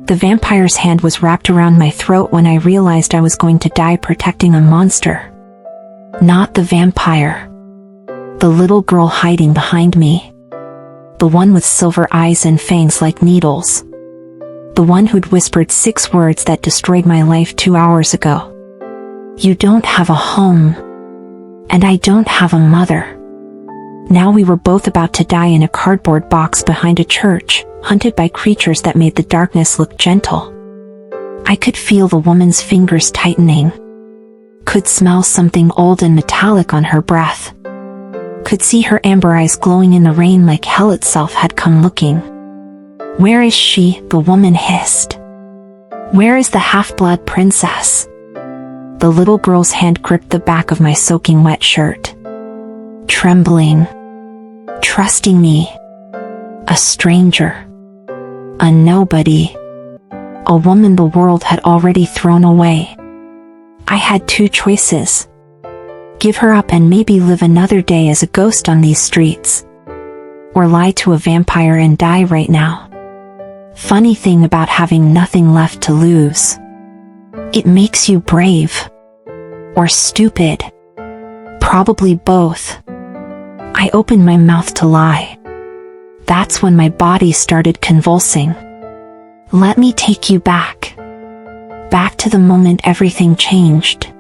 The vampire's hand was wrapped around my throat when I realized I was going to die protecting a monster. Not the vampire. The little girl hiding behind me. The one with silver eyes and fangs like needles. The one who'd whispered 6 words that destroyed my life 2 hours ago. You don't have a home. And I don't have a mother. Now we were both about to die in a cardboard box behind a church, hunted by creatures that made the darkness look gentle. I could feel the woman's fingers tightening. Could smell something old and metallic on her breath. Could see her amber eyes glowing in the rain like hell itself had come looking. Where is she? The woman hissed. Where is the half-blood princess? The little girl's hand gripped the back of my soaking wet shirt. Trembling. Trusting me. A stranger. A nobody. A woman the world had already thrown away. I had 2 choices. Give her up and maybe live another day as a ghost on these streets. Or lie to a vampire and die right now. Funny thing about having nothing left to lose. It makes you brave. Or stupid. Probably both. I opened my mouth to lie. That's when my body started convulsing. Let me take you back. Back to the moment everything changed.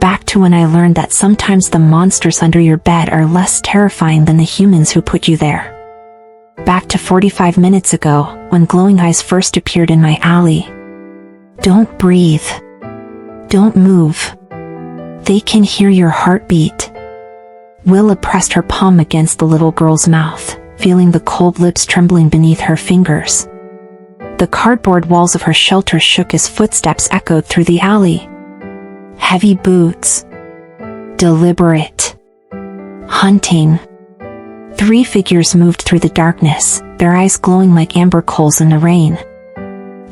Back to when I learned that sometimes the monsters under your bed are less terrifying than the humans who put you there. Back to 45 minutes ago, when glowing eyes first appeared in my alley. Don't breathe. Don't move. They can hear your heartbeat. Willa pressed her palm against the little girl's mouth, feeling the cold lips trembling beneath her fingers. The cardboard walls of her shelter shook as footsteps echoed through the alley. Heavy boots. Deliberate. Hunting. 3 figures moved through the darkness, their eyes glowing like amber coals in the rain.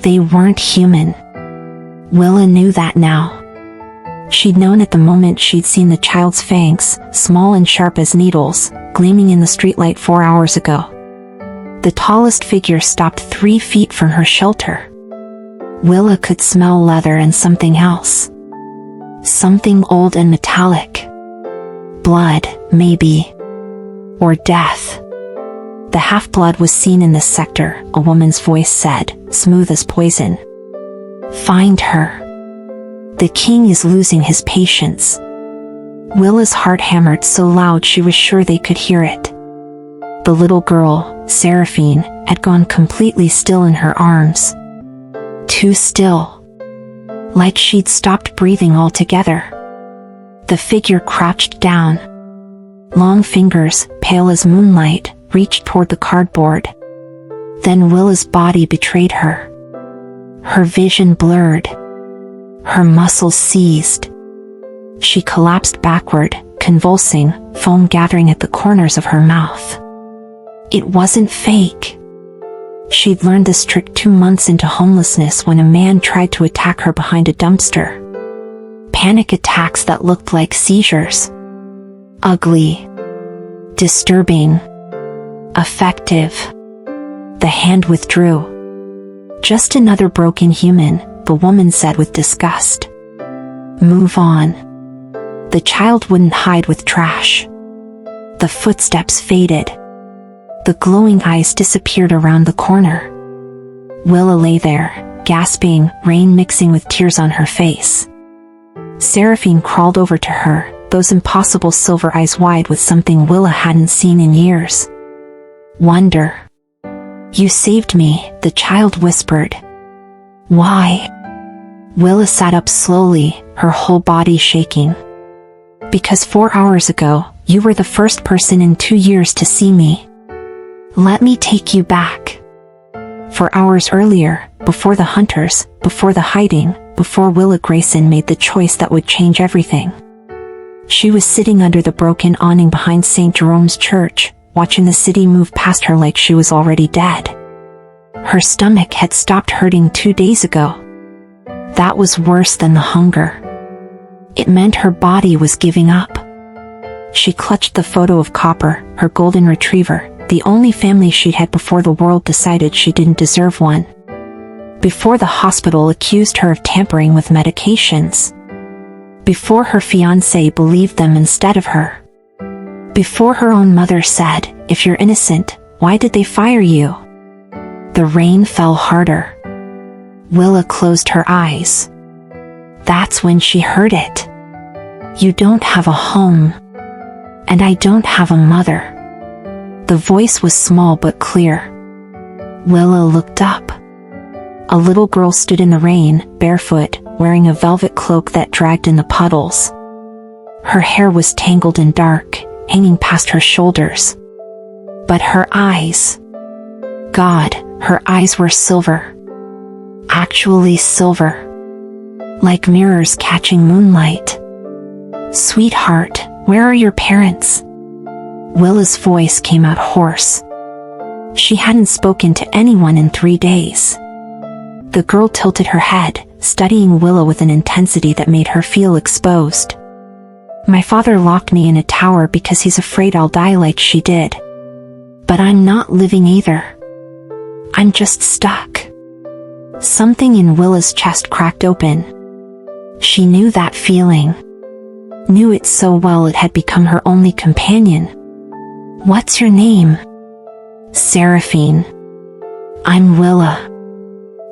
They weren't human. Willa knew that now. She'd known at the moment she'd seen the child's fangs, small and sharp as needles, gleaming in the streetlight 4 hours ago. The tallest figure stopped 3 feet from her shelter. Willa could smell leather and something else. Something old and metallic. Blood, maybe. Or death. The half-blood was seen in this sector, a woman's voice said, smooth as poison. Find her. The king is losing his patience. Willa's heart hammered so loud she was sure they could hear it. The little girl, Seraphine, had gone completely still in her arms. Too still. Like she'd stopped breathing altogether. The figure crouched down. Long fingers, pale as moonlight, reached toward the cardboard. Then Willa's body betrayed her. Her vision blurred. Her muscles seized. She collapsed backward, convulsing, foam gathering at the corners of her mouth. It wasn't fake. She'd learned this trick 2 months into homelessness when a man tried to attack her behind a dumpster. Panic attacks that looked like seizures. Ugly. Disturbing. Effective. The hand withdrew. Just another broken human, the woman said with disgust. Move on. The child wouldn't hide with trash. The footsteps faded. The glowing eyes disappeared around the corner. Willa lay there, gasping, rain mixing with tears on her face. Seraphine crawled over to her, those impossible silver eyes wide with something Willa hadn't seen in years. Wonder. You saved me, the child whispered. Why? Willa sat up slowly, her whole body shaking. Because 4 hours ago, you were the first person in 2 years to see me. Let me take you back. 4 hours earlier, before the hunters, before the hiding, before Willa Grayson made the choice that would change everything. She was sitting under the broken awning behind St. Jerome's church, watching the city move past her like she was already dead. Her stomach had stopped hurting 2 days ago. That was worse than the hunger. It meant her body was giving up. She clutched the photo of Copper, her golden retriever, the only family she'd had before the world decided she didn't deserve one. Before the hospital accused her of tampering with medications. Before her fiancé believed them instead of her. Before her own mother said, "If you're innocent, why did they fire you?" The rain fell harder. Willa closed her eyes. That's when she heard it. "You don't have a home. And I don't have a mother." The voice was small but clear. Willa looked up. A little girl stood in the rain, barefoot, wearing a velvet cloak that dragged in the puddles. Her hair was tangled and dark, hanging past her shoulders. But her eyes... God, her eyes were silver. Actually silver. Like mirrors catching moonlight. "Sweetheart, where are your parents?" Willa's voice came out hoarse. She hadn't spoken to anyone in 3 days. The girl tilted her head, studying Willa with an intensity that made her feel exposed. "My father locked me in a tower because he's afraid I'll die like she did. But I'm not living either. I'm just stuck." Something in Willa's chest cracked open. She knew that feeling. Knew it so well it had become her only companion. "What's your name?" "Seraphine." "I'm Willa."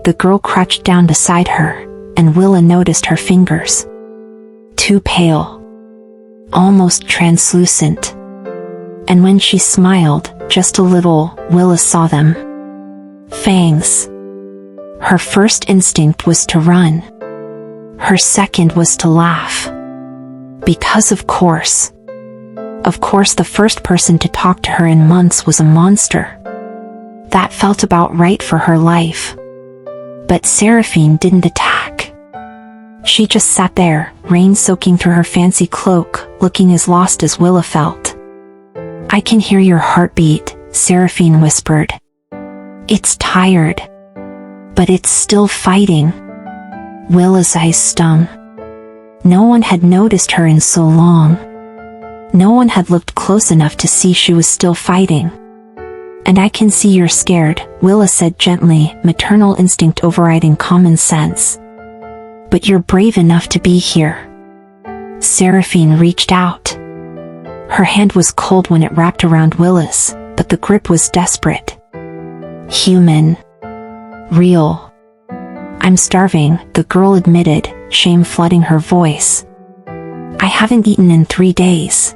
The girl crouched down beside her, and Willa noticed her fingers. Too pale. Almost translucent. And when she smiled, just a little, Willa saw them. Fangs. Her first instinct was to run. Her second was to laugh. Because of course the first person to talk to her in months was a monster. That felt about right for her life. But Seraphine didn't attack. She just sat there, rain soaking through her fancy cloak, looking as lost as Willa felt. "I can hear your heartbeat," Seraphine whispered. "It's tired. But it's still fighting." Willa's eyes stung. No one had noticed her in so long. No one had looked close enough to see she was still fighting. "And I can see you're scared," Willa said gently, maternal instinct overriding common sense. "But you're brave enough to be here." Seraphine reached out. Her hand was cold when it wrapped around Willa's, but the grip was desperate. Human. Real. "I'm starving," the girl admitted, shame flooding her voice. "I haven't eaten in 3 days.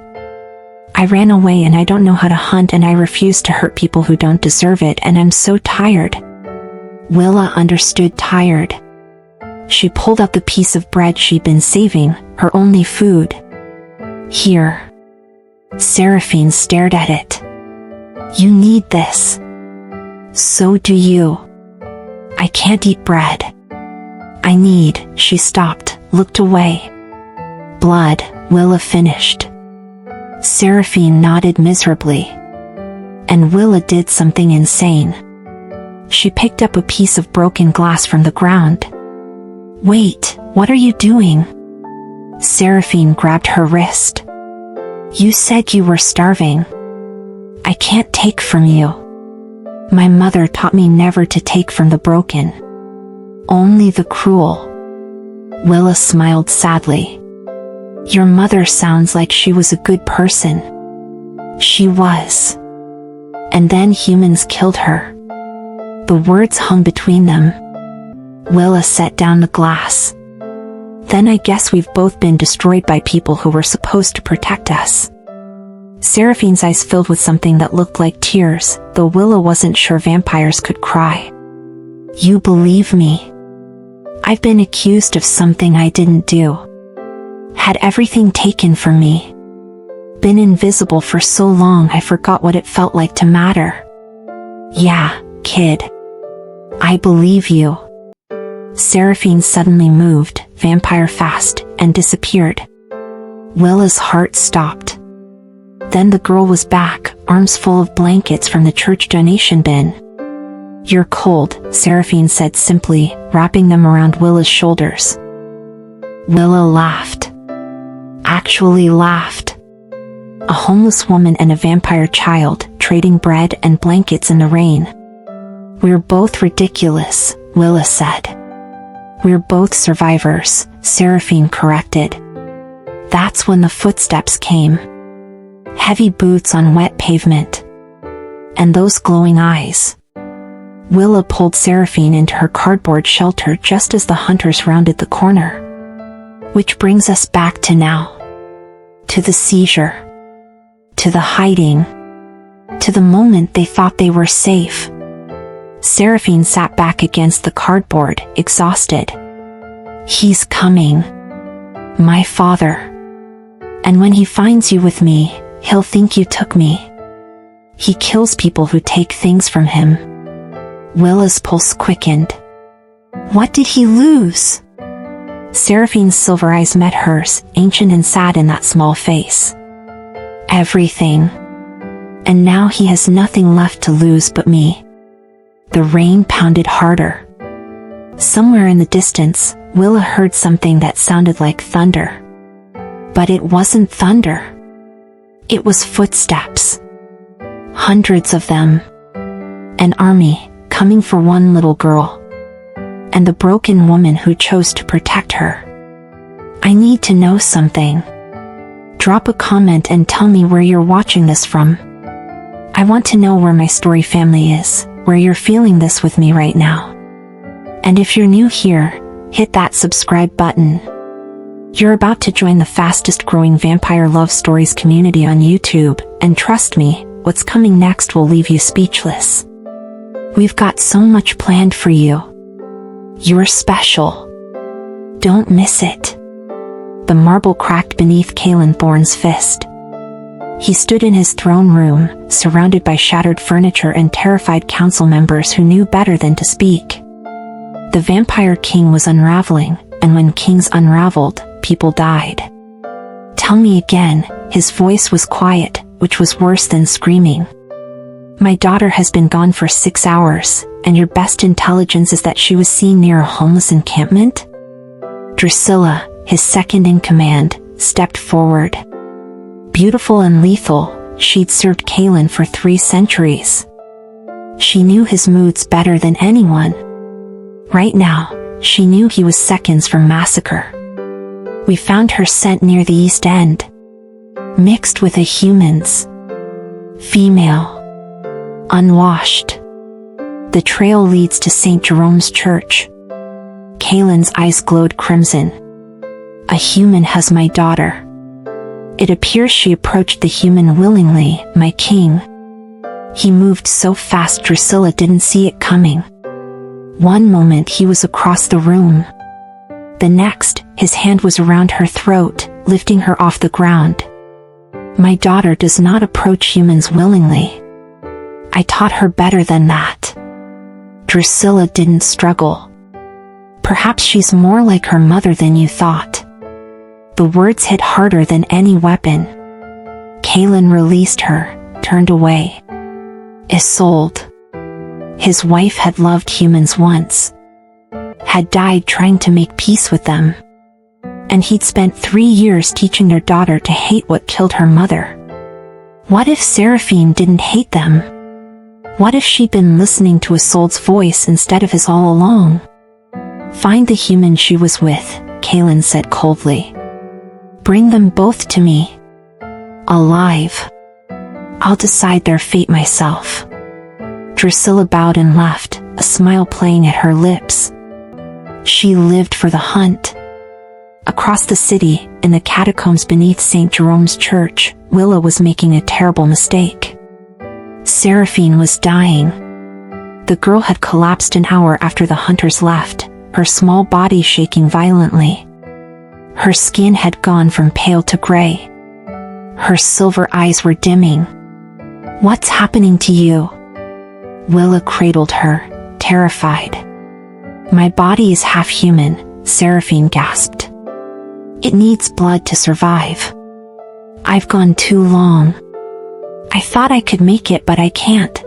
I ran away and I don't know how to hunt and I refuse to hurt people who don't deserve it and I'm so tired." Willa understood tired. She pulled out the piece of bread she'd been saving, her only food. "Here." Seraphine stared at it. "You need this." "So do you." "I can't eat bread. I need..." She stopped, looked away. "Blood," Willa finished. Seraphine nodded miserably. And Willa did something insane. She picked up a piece of broken glass from the ground. "Wait, what are you doing?" Seraphine grabbed her wrist. "You said you were starving. I can't take from you. My mother taught me never to take from the broken. Only the cruel." Willa smiled sadly. "Your mother sounds like she was a good person." She was. And then humans killed her. The words hung between them. Willa set down the glass. "Then I guess we've both been destroyed by people who were supposed to protect us." Seraphine's eyes filled with something that looked like tears, though Willa wasn't sure vampires could cry. "You believe me? I've been accused of something I didn't do. Had everything taken from me. Been invisible for so long I forgot what it felt like to matter. Yeah, kid. I believe you." Seraphine suddenly moved, vampire fast, and disappeared. Willa's heart stopped. Then the girl was back, arms full of blankets from the church donation bin. "You're cold," Seraphine said simply, wrapping them around Willa's shoulders. Willa laughed. Actually laughed. A homeless woman and a vampire child, trading bread and blankets in the rain. "We're both ridiculous," Willa said. We're both survivors, Seraphine corrected. That's when the footsteps came. Heavy boots on wet pavement. And those glowing eyes. Willa pulled Seraphine into her cardboard shelter just as the hunters rounded the corner. Which brings us back to now. To the seizure. To the hiding. To the moment they thought they were safe. Seraphine sat back against the cardboard, exhausted. He's coming. My father. And when he finds you with me, he'll think you took me. He kills people who take things from him. Willa's pulse quickened. What did he lose? Seraphine's silver eyes met hers, ancient and sad in that small face. Everything. And now he has nothing left to lose but me. The rain pounded harder. Somewhere in the distance, Willa heard something that sounded like thunder. But it wasn't thunder. It was footsteps. Hundreds of them. An army, coming for one little girl. And the broken woman who chose to protect her. I need to know something. Drop a comment and tell me where you're watching this from. I want to know where my story family is, where you're feeling this with me right now. And if you're new here, hit that subscribe button. You're about to join the fastest growing vampire love stories community on YouTube, and trust me, what's coming next will leave you speechless. We've got so much planned for you. You're special. Don't miss it. The marble cracked beneath Kaelin Thorne's fist. He stood in his throne room, surrounded by shattered furniture and terrified council members who knew better than to speak. The vampire king was unraveling, and when kings unraveled, people died. Tell me again, his voice was quiet, which was worse than screaming. My daughter has been gone for 6 hours, and your best intelligence is that she was seen near a homeless encampment? Drusilla, his second in command, stepped forward. Beautiful and lethal, she'd served Kaelin for 3 centuries. She knew his moods better than anyone. Right now, she knew he was seconds from massacre. We found her scent near the East End. Mixed with a human's. Female. Unwashed. The trail leads to St. Jerome's Church. Kaelin's eyes glowed crimson. A human has my daughter. It appears she approached the human willingly, my king. He moved so fast Drusilla didn't see it coming. One moment he was across the room. The next, his hand was around her throat, lifting her off the ground. My daughter does not approach humans willingly. I taught her better than that. Drusilla didn't struggle. Perhaps she's more like her mother than you thought. The words hit harder than any weapon. Kaelin released her, turned away. Isolde. His wife had loved humans once. Had died trying to make peace with them. And he'd spent 3 years teaching their daughter to hate what killed her mother. What if Seraphine didn't hate them? What if she'd been listening to Isolde's voice instead of his all along? Find the human she was with, Kaelin said coldly. Bring them both to me. Alive. I'll decide their fate myself. Drusilla bowed and left, a smile playing at her lips. She lived for the hunt. Across the city, in the catacombs beneath St. Jerome's Church, Willa was making a terrible mistake. Seraphine was dying. The girl had collapsed an hour after the hunters left, her small body shaking violently. Her skin had gone from pale to gray. Her silver eyes were dimming. What's happening to you? Willa cradled her, terrified. My body is half human, Seraphine gasped. It needs blood to survive. I've gone too long. I thought I could make it, but I can't.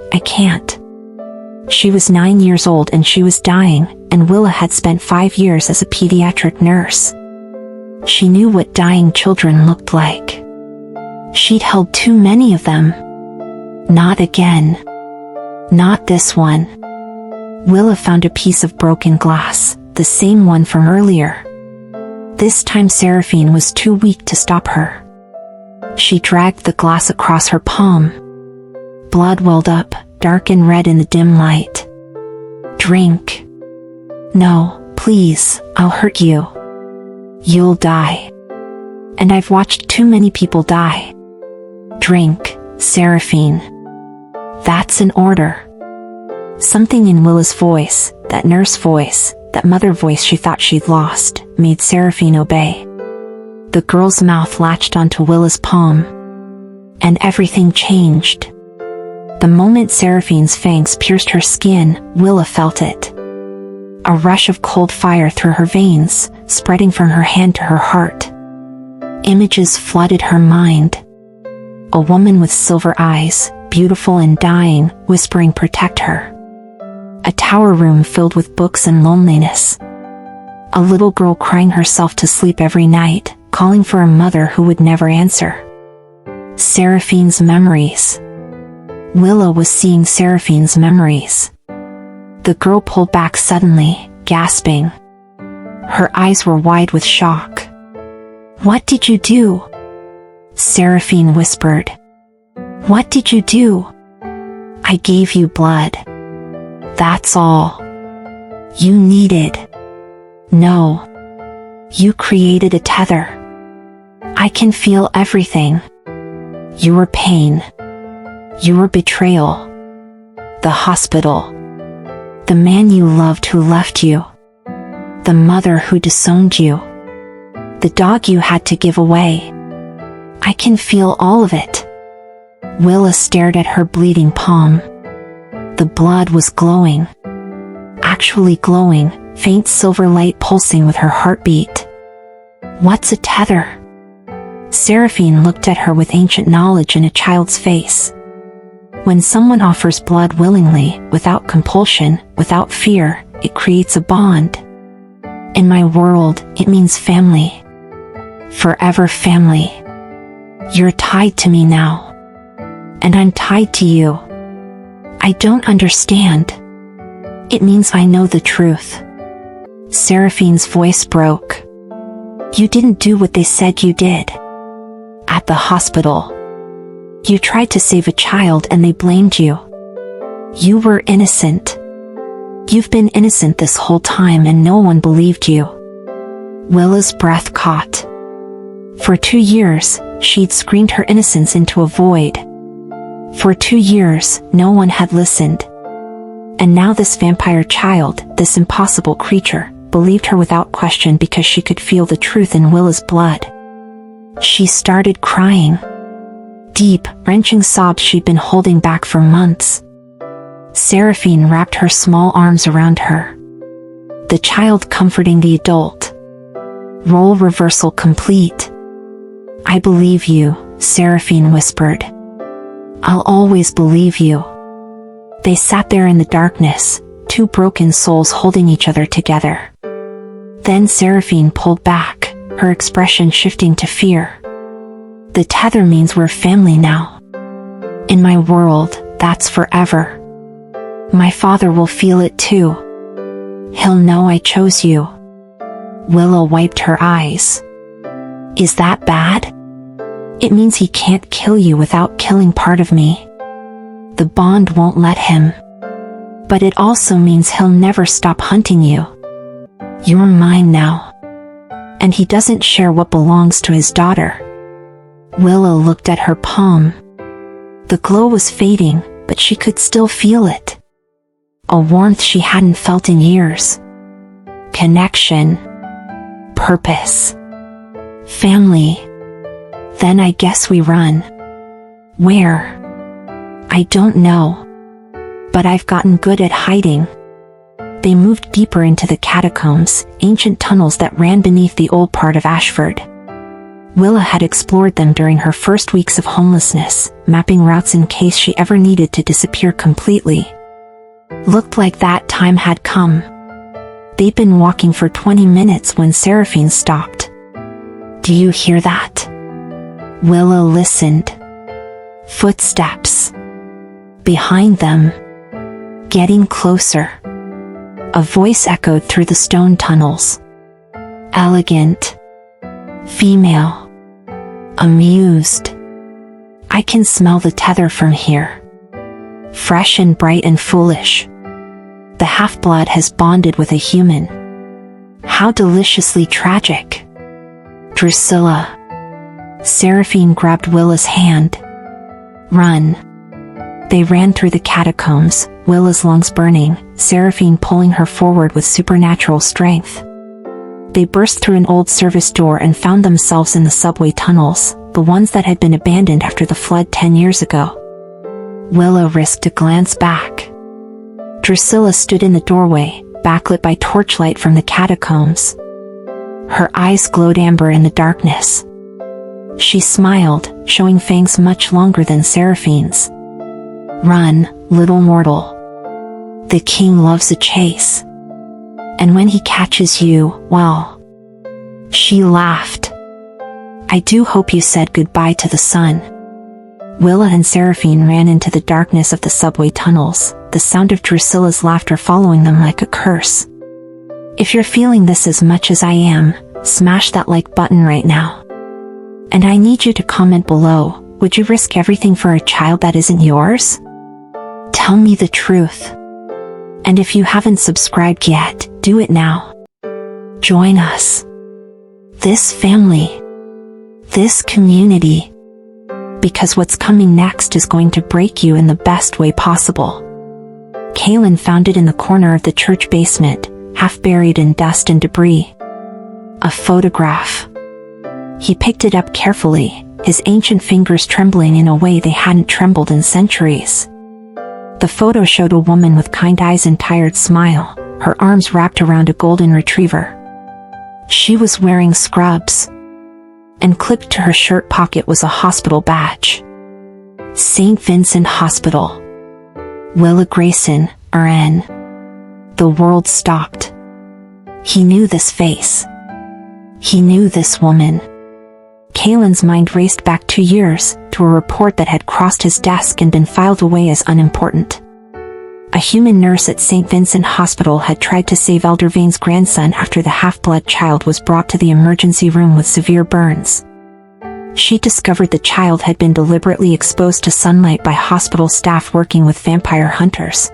She was 9 years old and she was dying, and Willa had spent 5 years as a pediatric nurse. She knew what dying children looked like. She'd held too many of them. Not again. Not this one. Willa found a piece of broken glass, the same one from earlier. This time Seraphine was too weak to stop her. She dragged the glass across her palm. Blood welled up, dark and red in the dim light. Drink. No, please, I'll hurt you. You'll die. And I've watched too many people die. Drink, Seraphine. That's an order. Something in Willa's voice, that nurse voice, that mother voice she thought she'd lost, made Seraphine obey. The girl's mouth latched onto Willa's palm. And everything changed. The moment Seraphine's fangs pierced her skin, Willa felt it. A rush of cold fire through her veins, spreading from her hand to her heart. Images flooded her mind. A woman with silver eyes, beautiful and dying, whispering protect her. A tower room filled with books and loneliness. A little girl crying herself to sleep every night, calling for a mother who would never answer. Seraphine's memories. Willa was seeing Seraphine's memories. The girl pulled back suddenly, gasping. Her eyes were wide with shock. What did you do? Seraphine whispered. What did you do? I gave you blood. That's all. You needed. No. You created a tether. I can feel everything. Your pain. Your betrayal. The hospital. The man you loved who left you. The mother who disowned you. The dog you had to give away. I can feel all of it. Willa stared at her bleeding palm. The blood was glowing. Actually glowing, faint silver light pulsing with her heartbeat. What's a tether? Seraphine looked at her with ancient knowledge in a child's face. When someone offers blood willingly, without compulsion, without fear, it creates a bond. In my world, it means family. Forever family. You're tied to me now. And I'm tied to you. I don't understand. It means I know the truth. Seraphine's voice broke. You didn't do what they said you did. At the hospital. You tried to save a child and they blamed you. You were innocent. You've been innocent this whole time and no one believed you. Willa's breath caught. For 2 years, she'd screamed her innocence into a void. For 2 years, no one had listened. And now this vampire child, this impossible creature, believed her without question because she could feel the truth in Willa's blood. She started crying. Deep, wrenching sobs she'd been holding back for months. Seraphine wrapped her small arms around her. The child comforting the adult. Role reversal complete. I believe you, Seraphine whispered. I'll always believe you. They sat there in the darkness, two broken souls holding each other together. Then Seraphine pulled back, her expression shifting to fear. The tether means we're family now. In my world, that's forever. My father will feel it too. He'll know I chose you. Willa wiped her eyes. Is that bad? It means he can't kill you without killing part of me. The bond won't let him. But it also means he'll never stop hunting you. You're mine now. And he doesn't share what belongs to his daughter. Willa looked at her palm. The glow was fading, but she could still feel it. A warmth she hadn't felt in years. Connection. Purpose. Family. Then I guess we run. Where? I don't know. But I've gotten good at hiding. They moved deeper into the catacombs, ancient tunnels that ran beneath the old part of Ashford. Willa had explored them during her first weeks of homelessness, mapping routes in case she ever needed to disappear completely. Looked like that time had come. They'd been walking for 20 minutes when Seraphine stopped. Do you hear that? Willa listened. Footsteps. Behind them. Getting closer. A voice echoed through the stone tunnels. Elegant. Female. Amused. I can smell the tether from here. Fresh and bright and foolish. The half-blood has bonded with a human. How deliciously tragic. Drusilla. Seraphine grabbed Willa's hand. Run. They ran through the catacombs, Willa's lungs burning, Seraphine pulling her forward with supernatural strength. They burst through an old service door and found themselves in the subway tunnels, the ones that had been abandoned after the flood 10 years ago. Willa risked a glance back. Drusilla stood in the doorway, backlit by torchlight from the catacombs. Her eyes glowed amber in the darkness. She smiled, showing fangs much longer than Seraphine's. Run, little mortal. The king loves a chase. And when he catches you, well... She laughed. I do hope you said goodbye to the sun. Willa and Seraphine ran into the darkness of the subway tunnels, the sound of Drusilla's laughter following them like a curse. If you're feeling this as much as I am, smash that like button right now. And I need you to comment below, would you risk everything for a child that isn't yours? Tell me the truth. And if you haven't subscribed yet, do it now. Join us. This family. This community. Because what's coming next is going to break you in the best way possible. Kaylin found it in the corner of the church basement, half buried in dust and debris. A photograph. He picked it up carefully, his ancient fingers trembling in a way they hadn't trembled in centuries. The photo showed a woman with kind eyes and tired smile, her arms wrapped around a golden retriever. She was wearing scrubs. And clipped to her shirt pocket was a hospital badge. St. Vincent Hospital. Willa Grayson, RN. The world stopped. He knew this face. He knew this woman. Kaylin's mind raced back 2 years, to a report that had crossed his desk and been filed away as unimportant. A human nurse at St. Vincent Hospital had tried to save Elder Vane's grandson after the half-blood child was brought to the emergency room with severe burns. She discovered the child had been deliberately exposed to sunlight by hospital staff working with vampire hunters.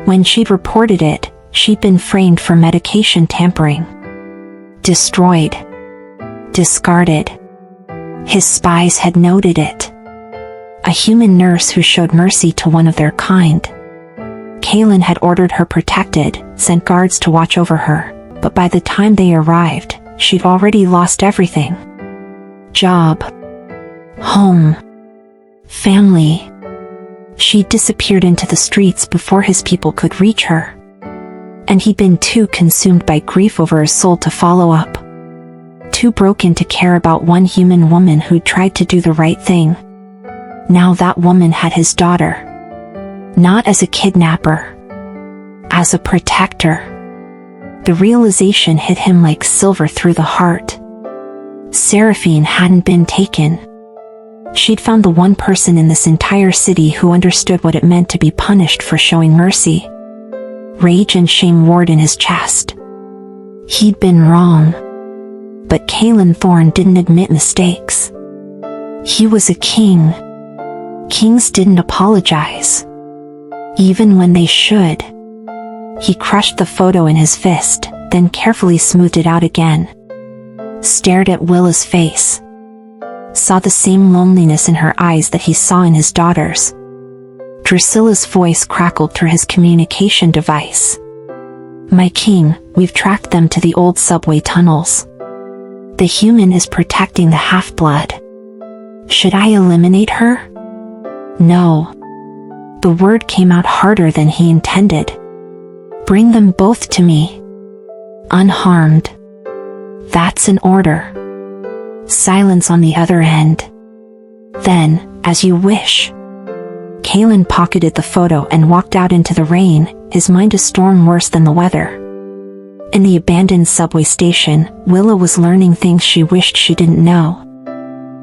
When she'd reported it, she'd been framed for medication tampering. Destroyed. Discarded. His spies had noted it. A human nurse who showed mercy to one of their kind. Kaylin had ordered her protected, sent guards to watch over her, but by the time they arrived, she'd already lost everything. Job. Home. Family. She'd disappeared into the streets before his people could reach her. And he'd been too consumed by grief over his soul to follow up. Too broken to care about one human woman who'd tried to do the right thing. Now that woman had his daughter. Not as a kidnapper. As a protector. The realization hit him like silver through the heart. Seraphine hadn't been taken. She'd found the one person in this entire city who understood what it meant to be punished for showing mercy. Rage and shame warred in his chest. He'd been wrong. But Kaylin Thorne didn't admit mistakes. He was a king. Kings didn't apologize. Even when they should. He crushed the photo in his fist, then carefully smoothed it out again. Stared at Willa's face. Saw the same loneliness in her eyes that he saw in his daughter's. Drusilla's voice crackled through his communication device. My king, we've tracked them to the old subway tunnels. The human is protecting the half-blood. Should I eliminate her? No. The word came out harder than he intended. Bring them both to me. Unharmed. That's an order. Silence on the other end. Then, as you wish. Kaylin pocketed the photo and walked out into the rain, his mind a storm worse than the weather. In the abandoned subway station, Willa was learning things she wished she didn't know.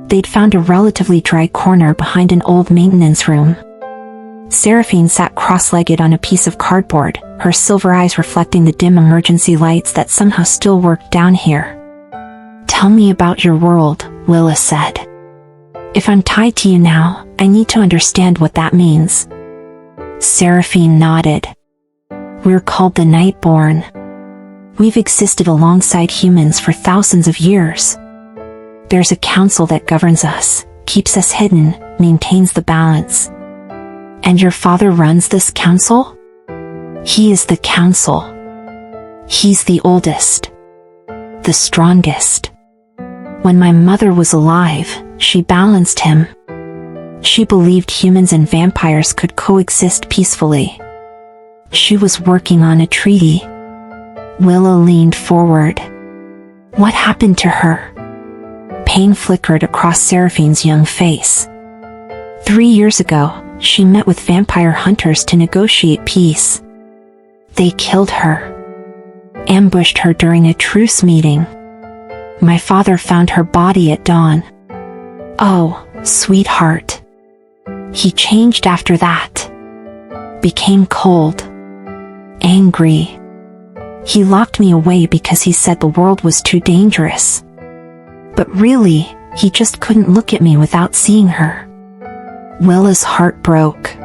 They'd found a relatively dry corner behind an old maintenance room. Seraphine sat cross-legged on a piece of cardboard, her silver eyes reflecting the dim emergency lights that somehow still worked down here. "Tell me about your world," Willa said. "If I'm tied to you now, I need to understand what that means." Seraphine nodded. "We're called the Nightborn. We've existed alongside humans for thousands of years. There's a council that governs us, keeps us hidden, maintains the balance. And your father runs this council? He is the council. He's the oldest, the strongest. When my mother was alive, she balanced him. She believed humans and vampires could coexist peacefully. She was working on a treaty." Willa leaned forward. "What happened to her?" Pain flickered across Seraphine's young face. 3 years ago, she met with vampire hunters to negotiate peace. They killed her. Ambushed her during a truce meeting. My father found her body at dawn. Oh, sweetheart. He changed after that. Became cold. Angry. He locked me away because he said the world was too dangerous. But really, he just couldn't look at me without seeing her." Willa's heart broke.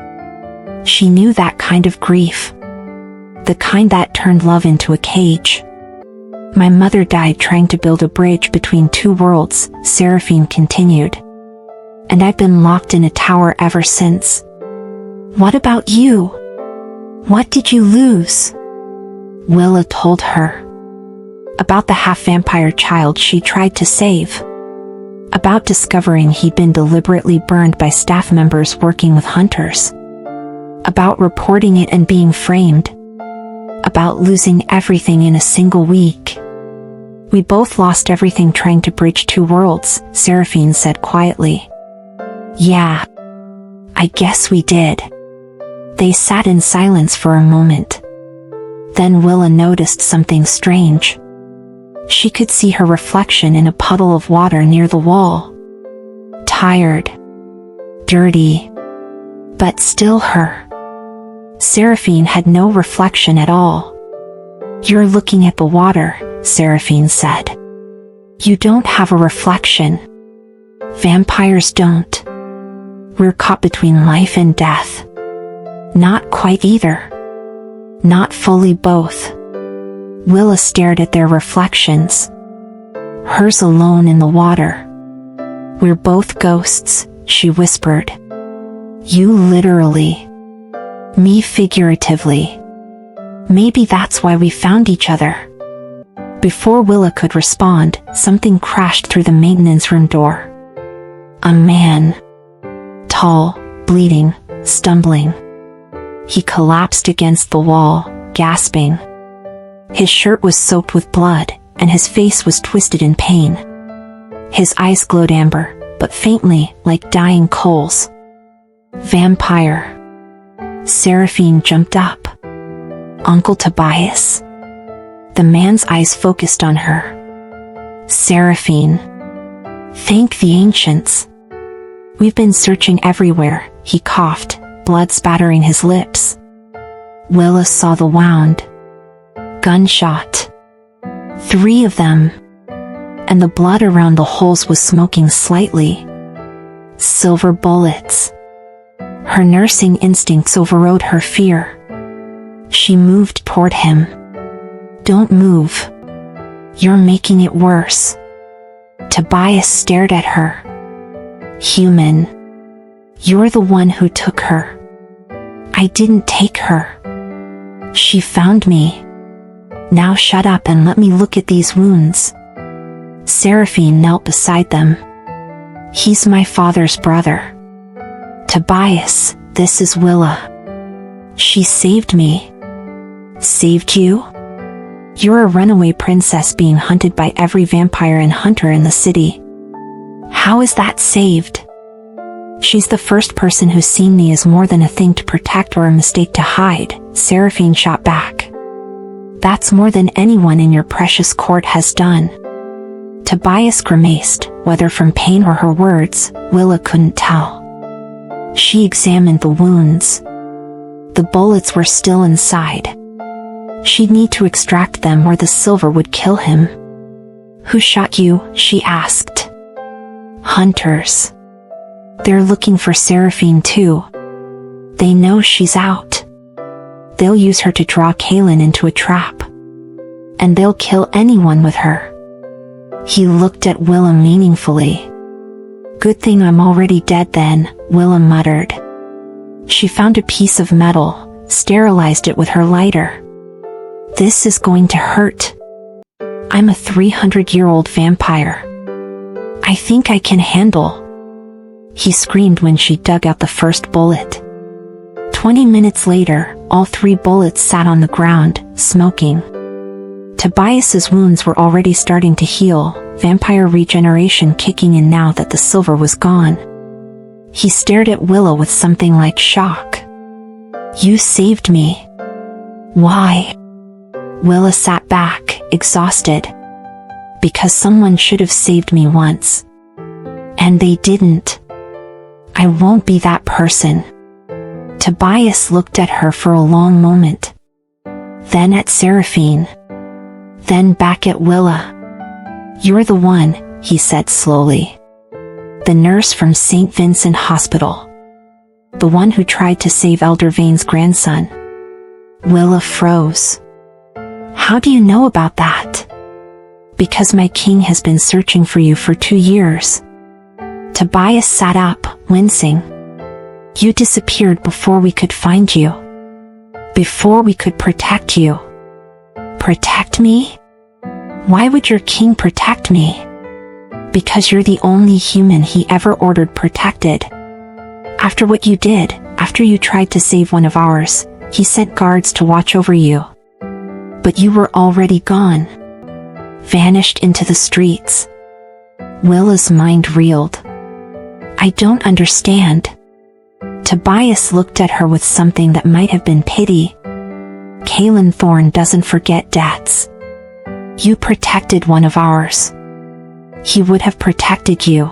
She knew that kind of grief. The kind that turned love into a cage. "My mother died trying to build a bridge between two worlds," Seraphine continued. "And I've been locked in a tower ever since." "What about you? What did you lose?" Willa told her. About the half-vampire child she tried to save. About discovering he'd been deliberately burned by staff members working with hunters. About reporting it and being framed. About losing everything in a single week. "We both lost everything trying to bridge two worlds," Seraphine said quietly. "Yeah, I guess we did." They sat in silence for a moment. Then Willa noticed something strange. She could see her reflection in a puddle of water near the wall. Tired. Dirty. But still her. Seraphine had no reflection at all. "You're looking at the water," Seraphine said. "You don't have a reflection. Vampires don't. We're caught between life and death." "Not quite either. Not fully both." Willa stared at their reflections. Hers alone in the water. "We're both ghosts," she whispered. "You literally. Me figuratively. Maybe that's why we found each other." Before Willa could respond, something crashed through the maintenance room door. A man. Tall, bleeding, stumbling. He collapsed against the wall, gasping. His shirt was soaked with blood, and his face was twisted in pain. His eyes glowed amber, but faintly, like dying coals. "Vampire." Seraphine jumped up. "Uncle Tobias?" The man's eyes focused on her. "Seraphine. Thank the ancients. We've been searching everywhere," he coughed, blood spattering his lips. Willa saw the wound. Gunshot. 3 of them. And the blood around the holes was smoking slightly. Silver bullets. Her nursing instincts overrode her fear. She moved toward him. "Don't move. You're making it worse." Tobias stared at her. "Human. You're the one who took her." "I didn't take her. She found me. Now shut up and let me look at these wounds." Seraphine knelt beside them. "He's my father's brother. Tobias, this is Willa. She saved me." "Saved you? You're a runaway princess being hunted by every vampire and hunter in the city. How is that saved?" "She's the first person who's seen me as more than a thing to protect or a mistake to hide," Seraphine shot back. "That's more than anyone in your precious court has done." Tobias grimaced, whether from pain or her words, Willa couldn't tell. She examined the wounds. The bullets were still inside. She'd need to extract them or the silver would kill him. "Who shot you?" she asked. "Hunters. They're looking for Seraphine too. They know she's out. They'll use her to draw Kaylin into a trap. And they'll kill anyone with her." He looked at Willa meaningfully. "Good thing I'm already dead then," Willa muttered. She found a piece of metal, sterilized it with her lighter. "This is going to hurt. I'm a 300-year-old vampire. I think I can handle," he screamed when she dug out the first bullet. 20 minutes later, all 3 bullets sat on the ground, smoking. Tobias's wounds were already starting to heal, vampire regeneration kicking in now that the silver was gone. He stared at Willa with something like shock. "You saved me." "Why?" Willa sat back, exhausted. "Because someone should have saved me once. And they didn't. I won't be that person." Tobias looked at her for a long moment. Then at Seraphine. Then back at Willa. "You're the one," he said slowly. "The nurse from St. Vincent Hospital. The one who tried to save Elder Vane's grandson." Willa froze. "How do you know about that?" "Because my king has been searching for you for 2 years." Tobias sat up, wincing. "You disappeared before we could find you. Before we could protect you." "Protect me? Why would your king protect me?" "Because you're the only human he ever ordered protected. After what you did, after you tried to save one of ours, he sent guards to watch over you. But you were already gone. Vanished into the streets." Willa's mind reeled. "I don't understand." Tobias looked at her with something that might have been pity. "Kaylin Thorne doesn't forget debts. You protected one of ours. He would have protected you.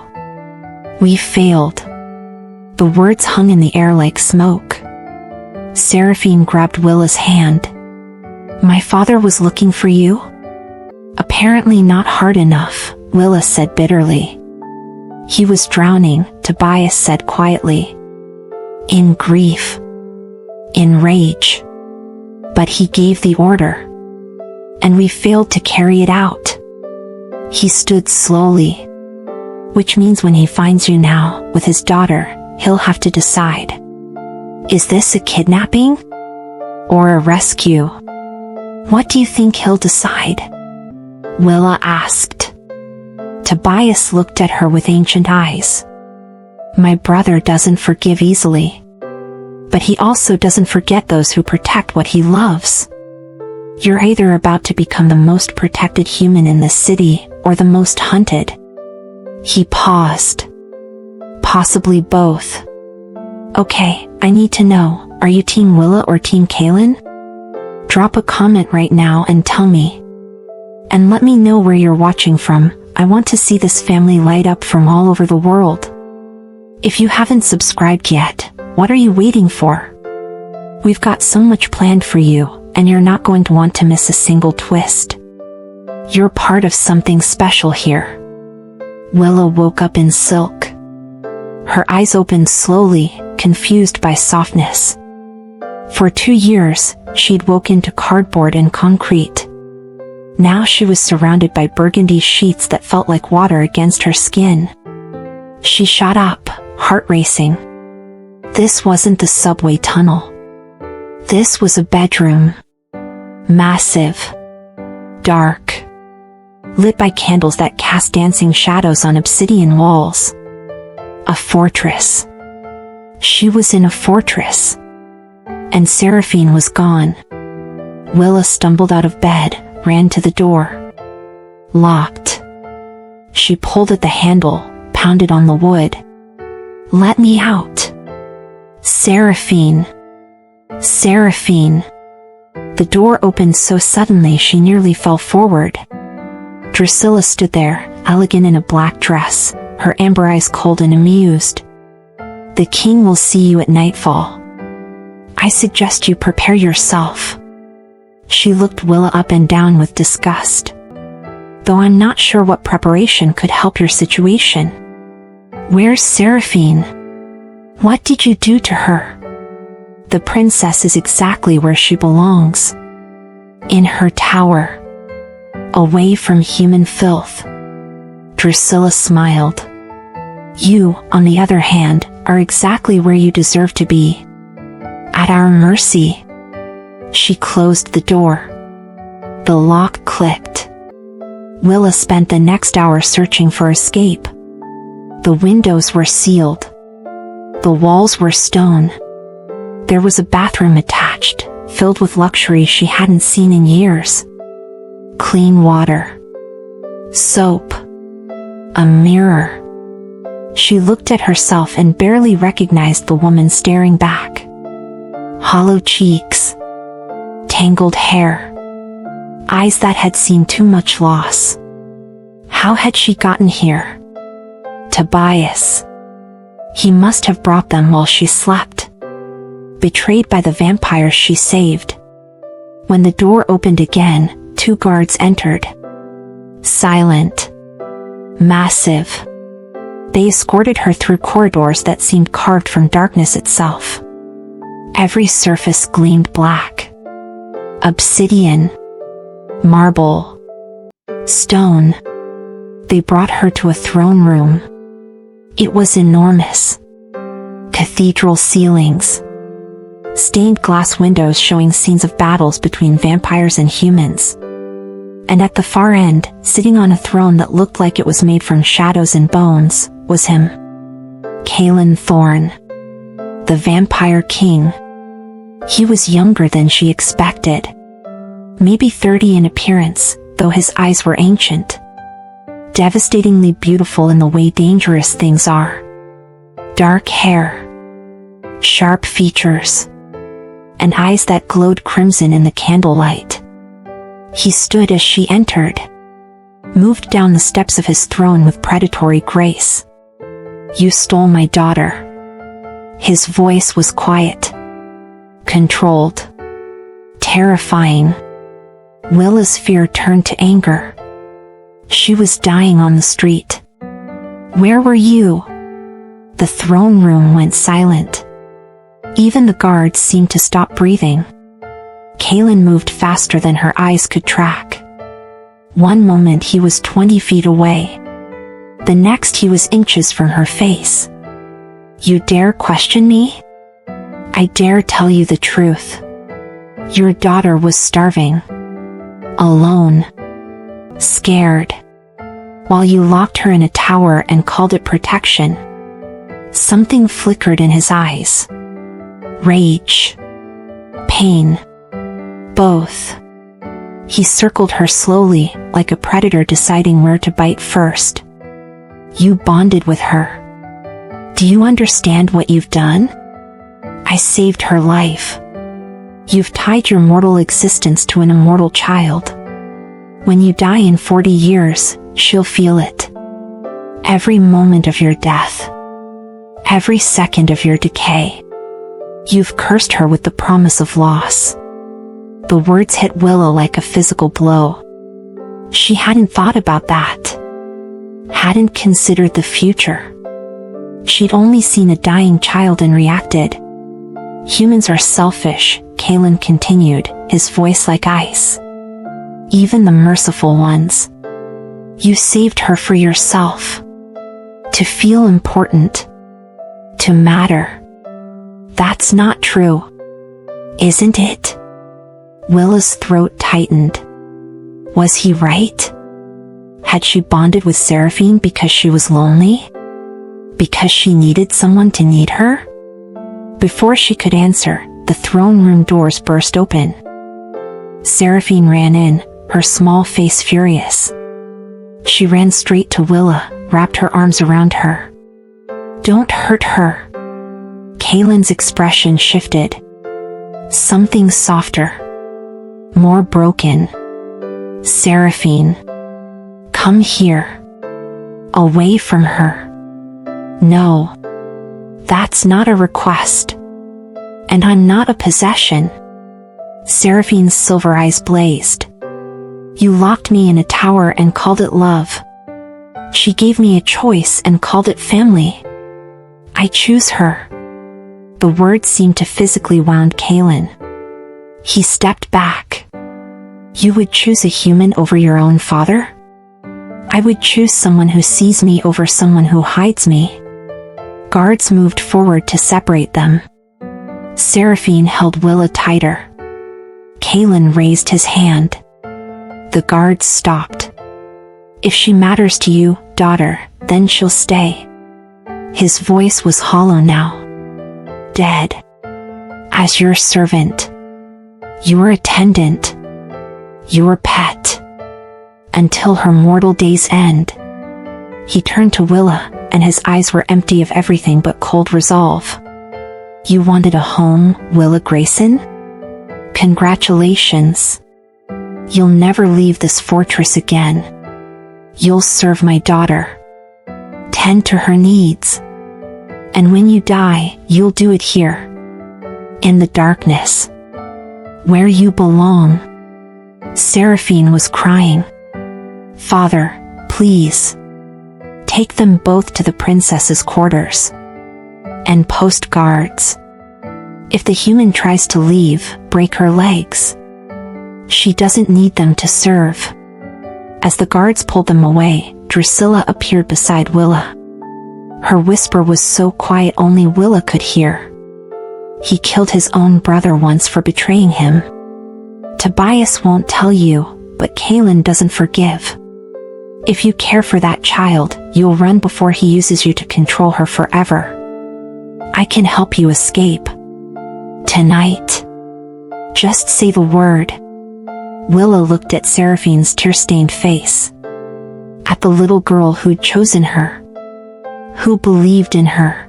We failed." The words hung in the air like smoke. Seraphine grabbed Willa's hand. "My father was looking for you?" "Apparently not hard enough," Willa said bitterly. "He was drowning," Tobias said quietly. "In grief. In rage. But he gave the order. And we failed to carry it out." He stood slowly. "Which means when he finds you now, with his daughter, he'll have to decide. Is this a kidnapping? Or a rescue? What do you think he'll decide?" Willa asked. Tobias looked at her with ancient eyes. "My brother doesn't forgive easily. But he also doesn't forget those who protect what he loves. You're either about to become the most protected human in this city, or the most hunted." He paused. "Possibly both." "Okay, I need to know, are you Team Willa or Team Kaylin? Drop a comment right now and tell me. And let me know where you're watching from. I want to see this family light up from all over the world. If you haven't subscribed yet, what are you waiting for? We've got so much planned for you, and you're not going to want to miss a single twist. You're part of something special here." Willa woke up in silk. Her eyes opened slowly, confused by softness. For 2 years, she'd woken to cardboard and concrete. Now she was surrounded by burgundy sheets that felt like water against her skin. She shot up, heart racing. This wasn't the subway tunnel. This was a bedroom. Massive. Dark. Lit by candles that cast dancing shadows on obsidian walls. A fortress. She was in a fortress. And Seraphine was gone. Willa stumbled out of bed, ran to the door. Locked. She pulled at the handle, pounded on the wood. "Let me out. Seraphine. Seraphine." The door opened so suddenly she nearly fell forward. Drusilla stood there, elegant in a black dress, her amber eyes cold and amused. "The king will see you at nightfall." I suggest you prepare yourself." She looked Willa up and down with disgust. "Though I'm not sure what preparation could help your situation. Where's Seraphine? What did you do to her?" "The princess is exactly where she belongs. In her tower. Away from human filth." Drusilla smiled. "You, on the other hand, are exactly where you deserve to be. At our mercy." She closed the door. The lock clicked. Willa spent the next hour searching for escape. The windows were sealed. The walls were stone. There was a bathroom attached, filled with luxuries she hadn't seen in years. Clean water. Soap. A mirror. She looked at herself and barely recognized the woman staring back. Hollow cheeks. Tangled hair. Eyes that had seen too much loss. How had she gotten here? Tobias. He must have brought them while she slept. Betrayed by the vampires she saved. When the door opened again, 2 guards entered. Silent. Massive. They escorted her through corridors that seemed carved from darkness itself. Every surface gleamed black. Obsidian. Marble. Stone. They brought her to a throne room. It was enormous. Cathedral ceilings. Stained glass windows showing scenes of battles between vampires and humans. And at the far end, sitting on a throne that looked like it was made from shadows and bones, was him. Kalen Thorne. The Vampire King. He was younger than she expected. Maybe 30 in appearance, though his eyes were ancient. Devastatingly beautiful in the way dangerous things are. Dark hair. Sharp features. And eyes that glowed crimson in the candlelight. He stood as she entered. Moved down the steps of his throne with predatory grace. "You stole my daughter." His voice was quiet. Controlled. Terrifying. Willa's fear turned to anger. She was dying on the street. "Where were you?" The throne room went silent. Even the guards seemed to stop breathing. Kalen moved faster than her eyes could track. One moment he was 20 feet away. The next he was inches from her face. "You dare question me? I dare tell you the truth. Your daughter was starving. Alone. Scared. While you locked her in a tower and called it protection." Something flickered in his eyes. Rage. Pain. Both. He circled her slowly, like a predator deciding where to bite first. "You bonded with her. Do you understand what you've done? I saved her life. You've tied your mortal existence to an immortal child. When you die in 40 years, she'll feel it. Every moment of your death. Every second of your decay. You've cursed her with the promise of loss." The words hit Willa like a physical blow. She hadn't thought about that. Hadn't considered the future. She'd only seen a dying child and reacted. "Humans are selfish," Kalen continued, his voice like ice. "Even the merciful ones. You saved her for yourself. To feel important. To matter. That's not true. Isn't it?" Willa's throat tightened. Was he right? Had she bonded with Seraphine because she was lonely? Because she needed someone to need her? Before she could answer, the throne room doors burst open. Seraphine ran in, her small face furious. She ran straight to Willa, wrapped her arms around her. "Don't hurt her." Kalen's expression shifted. Something softer. More broken. "Seraphine. Come here. Away from her." "No. That's not a request. And I'm not a possession. Seraphine's silver eyes blazed. You locked me in a tower and called it love. She gave me a choice and called it family. I choose her. The words seemed to physically wound Kalen. He stepped back. You would choose a human over your own father? I would choose someone who sees me over someone who hides me. Guards moved forward to separate them. Seraphine held Willa tighter. Kalen raised his hand. The guards stopped. If she matters to you, daughter, then she'll stay. His voice was hollow now. Dead. As your servant. Your attendant. Your pet. Until her mortal days end. He turned to Willa, and his eyes were empty of everything but cold resolve. You wanted a home, Willa Grayson? Congratulations. You'll never leave this fortress again. You'll serve my daughter. Tend to her needs. And when you die, you'll do it here. In the darkness. Where you belong. Seraphine was crying. Father, please. Take them both to the princess's quarters. And post guards. If the human tries to leave, break her legs. She doesn't need them to serve. As the guards pulled them away, Drusilla appeared beside Willa. Her whisper was so quiet only Willa could hear. He killed his own brother once for betraying him. Tobias won't tell you, but Kalen doesn't forgive. If you care for that child, you'll run before he uses you to control her forever. I can help you escape. Tonight. Just say the word. Willa looked at Seraphine's tear-stained face. At the little girl who'd chosen her. Who believed in her.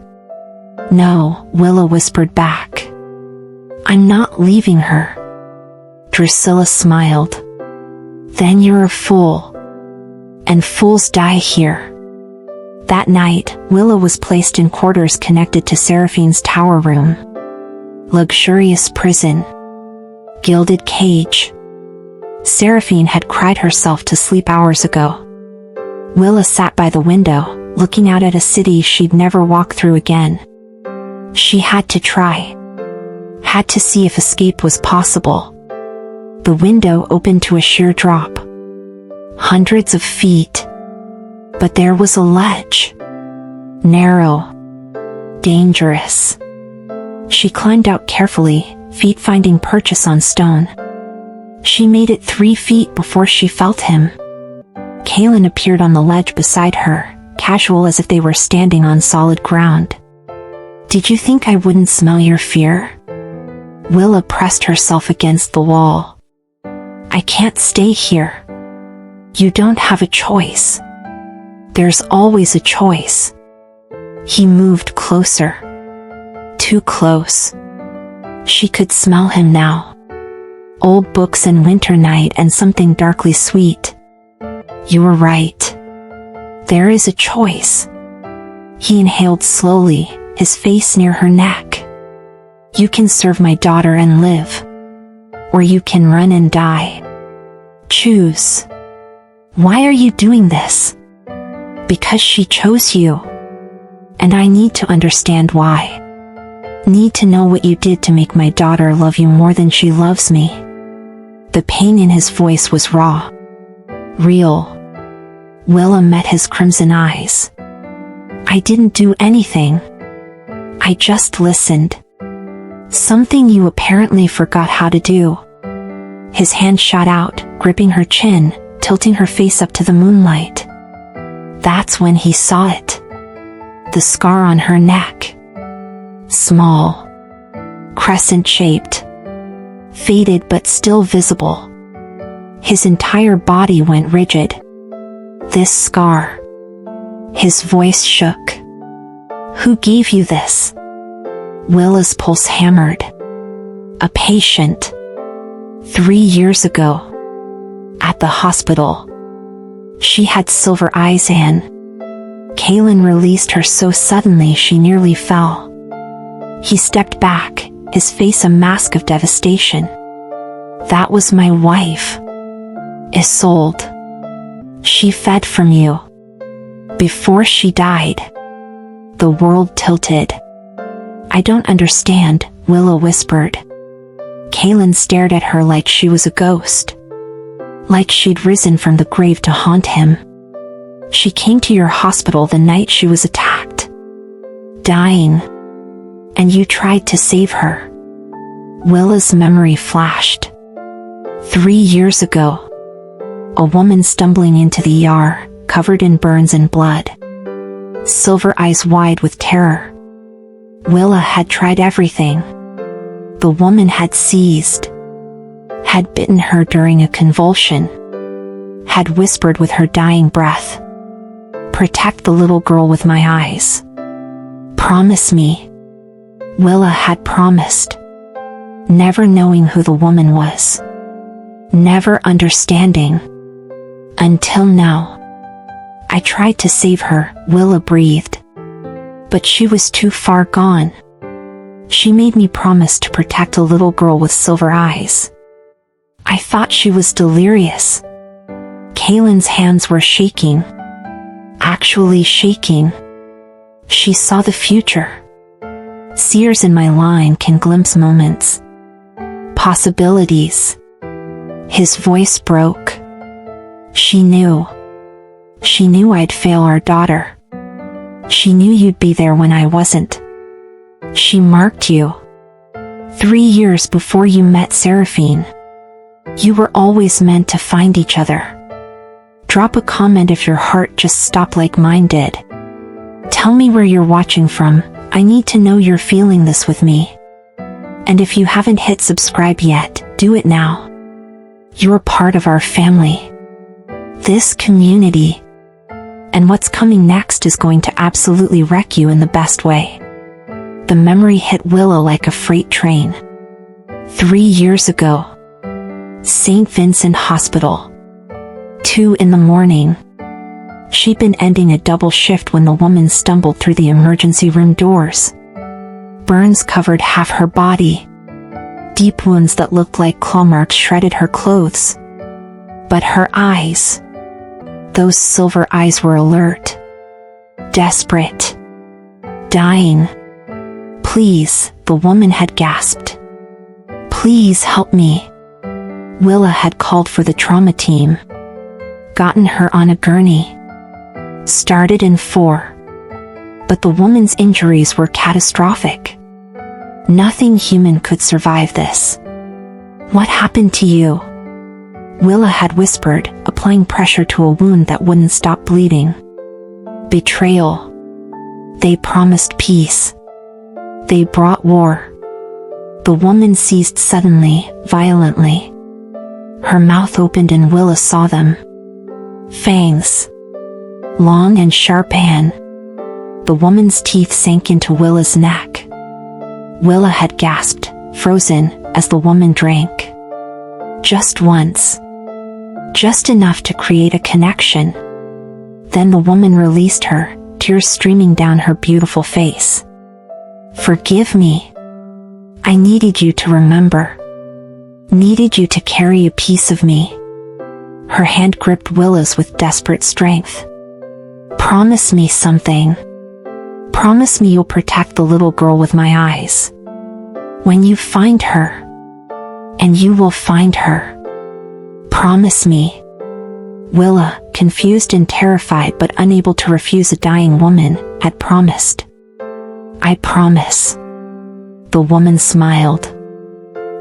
No, Willa whispered back. I'm not leaving her. Drusilla smiled. Then you're a fool. And fools die here. That night, Willa was placed in quarters connected to Seraphine's tower room. Luxurious prison. Gilded cage. Seraphine had cried herself to sleep hours ago. Willa sat by the window, looking out at a city she'd never walk through again. She had to try. Had to see if escape was possible. The window opened to a sheer drop. Hundreds of feet. But there was a ledge. Narrow. Dangerous. She climbed out carefully, feet finding purchase on stone. She made it 3 feet before she felt him. Kalen appeared on the ledge beside her, casual as if they were standing on solid ground. Did you think I wouldn't smell your fear? Willa pressed herself against the wall. I can't stay here. You don't have a choice. There's always a choice. He moved closer. Too close. She could smell him now. Old books and winter night and something darkly sweet. You were right. There is a choice. He inhaled slowly, his face near her neck. You can serve my daughter and live. Or you can run and die. Choose. Why are you doing this? Because she chose you. And I need to understand why. Need to know what you did to make my daughter love you more than she loves me. The pain in his voice was raw. Real. Willa met his crimson eyes. I didn't do anything. I just listened. Something you apparently forgot how to do. His hand shot out, gripping her chin, tilting her face up to the moonlight. That's when he saw it. The scar on her neck. Small. Crescent-shaped. Faded but still visible. His entire body went rigid. This scar. His voice shook. Who gave you this? Willa's pulse hammered. A patient. 3 years ago. At the hospital. She had silver eyes and Kalen released her so suddenly she nearly fell. He stepped back, his face a mask of devastation. That was my wife. Isolde. She fed from you. Before she died. The world tilted. I don't understand, Willa whispered. Kaylin stared at her like she was a ghost. Like she'd risen from the grave to haunt him. She came to your hospital the night she was attacked. Dying. And you tried to save her. Willa's memory flashed. 3 years ago. A woman stumbling into the ER, covered in burns and blood. Silver eyes wide with terror. Willa had tried everything. The woman had seized. Had bitten her during a convulsion. Had whispered with her dying breath. Protect the little girl with my eyes. Promise me. Willa had promised. Never knowing who the woman was. Never understanding. Until now. I tried to save her, Willa breathed. But she was too far gone. She made me promise to protect a little girl with silver eyes. I thought she was delirious. Kaylin's hands were shaking. Actually shaking. She saw the future. Seers in my line can glimpse moments. Possibilities. His voice broke. She knew. She knew I'd fail our daughter. She knew you'd be there when I wasn't. She marked you. 3 years before you met Seraphine. You were always meant to find each other. Drop a comment if your heart just stopped like mine did. Tell me where you're watching from. I need to know you're feeling this with me. And if you haven't hit subscribe yet, do it now. You're part of our family. This community. And what's coming next is going to absolutely wreck you in the best way. The memory hit Willa like a freight train. 3 years ago. St. Vincent Hospital. 2 in the morning. She'd been ending a double shift when the woman stumbled through the emergency room doors. Burns covered half her body. Deep wounds that looked like claw marks shredded her clothes. But her eyes. Those silver eyes were alert. Desperate. Dying. Please, the woman had gasped. Please help me. Willa had called for the trauma team. Gotten her on a gurney. Started in 4. But the woman's injuries were catastrophic. Nothing human could survive this. What happened to you? Willa had whispered, applying pressure to a wound that wouldn't stop bleeding. Betrayal. They promised peace. They brought war. The woman seized suddenly, violently. Her mouth opened and Willa saw them. Fangs. Long and sharp. The woman's teeth sank into Willa's neck. Willa had gasped, frozen, as the woman drank. Just once. Just enough to create a connection. Then the woman released her, tears streaming down her beautiful face. Forgive me. I needed you to remember. Needed you to carry a piece of me. Her hand gripped Willa's with desperate strength. Promise me something. Promise me you'll protect the little girl with my eyes. When you find her. And you will find her. Promise me. Willa, confused and terrified but unable to refuse a dying woman, had promised. I promise. The woman smiled.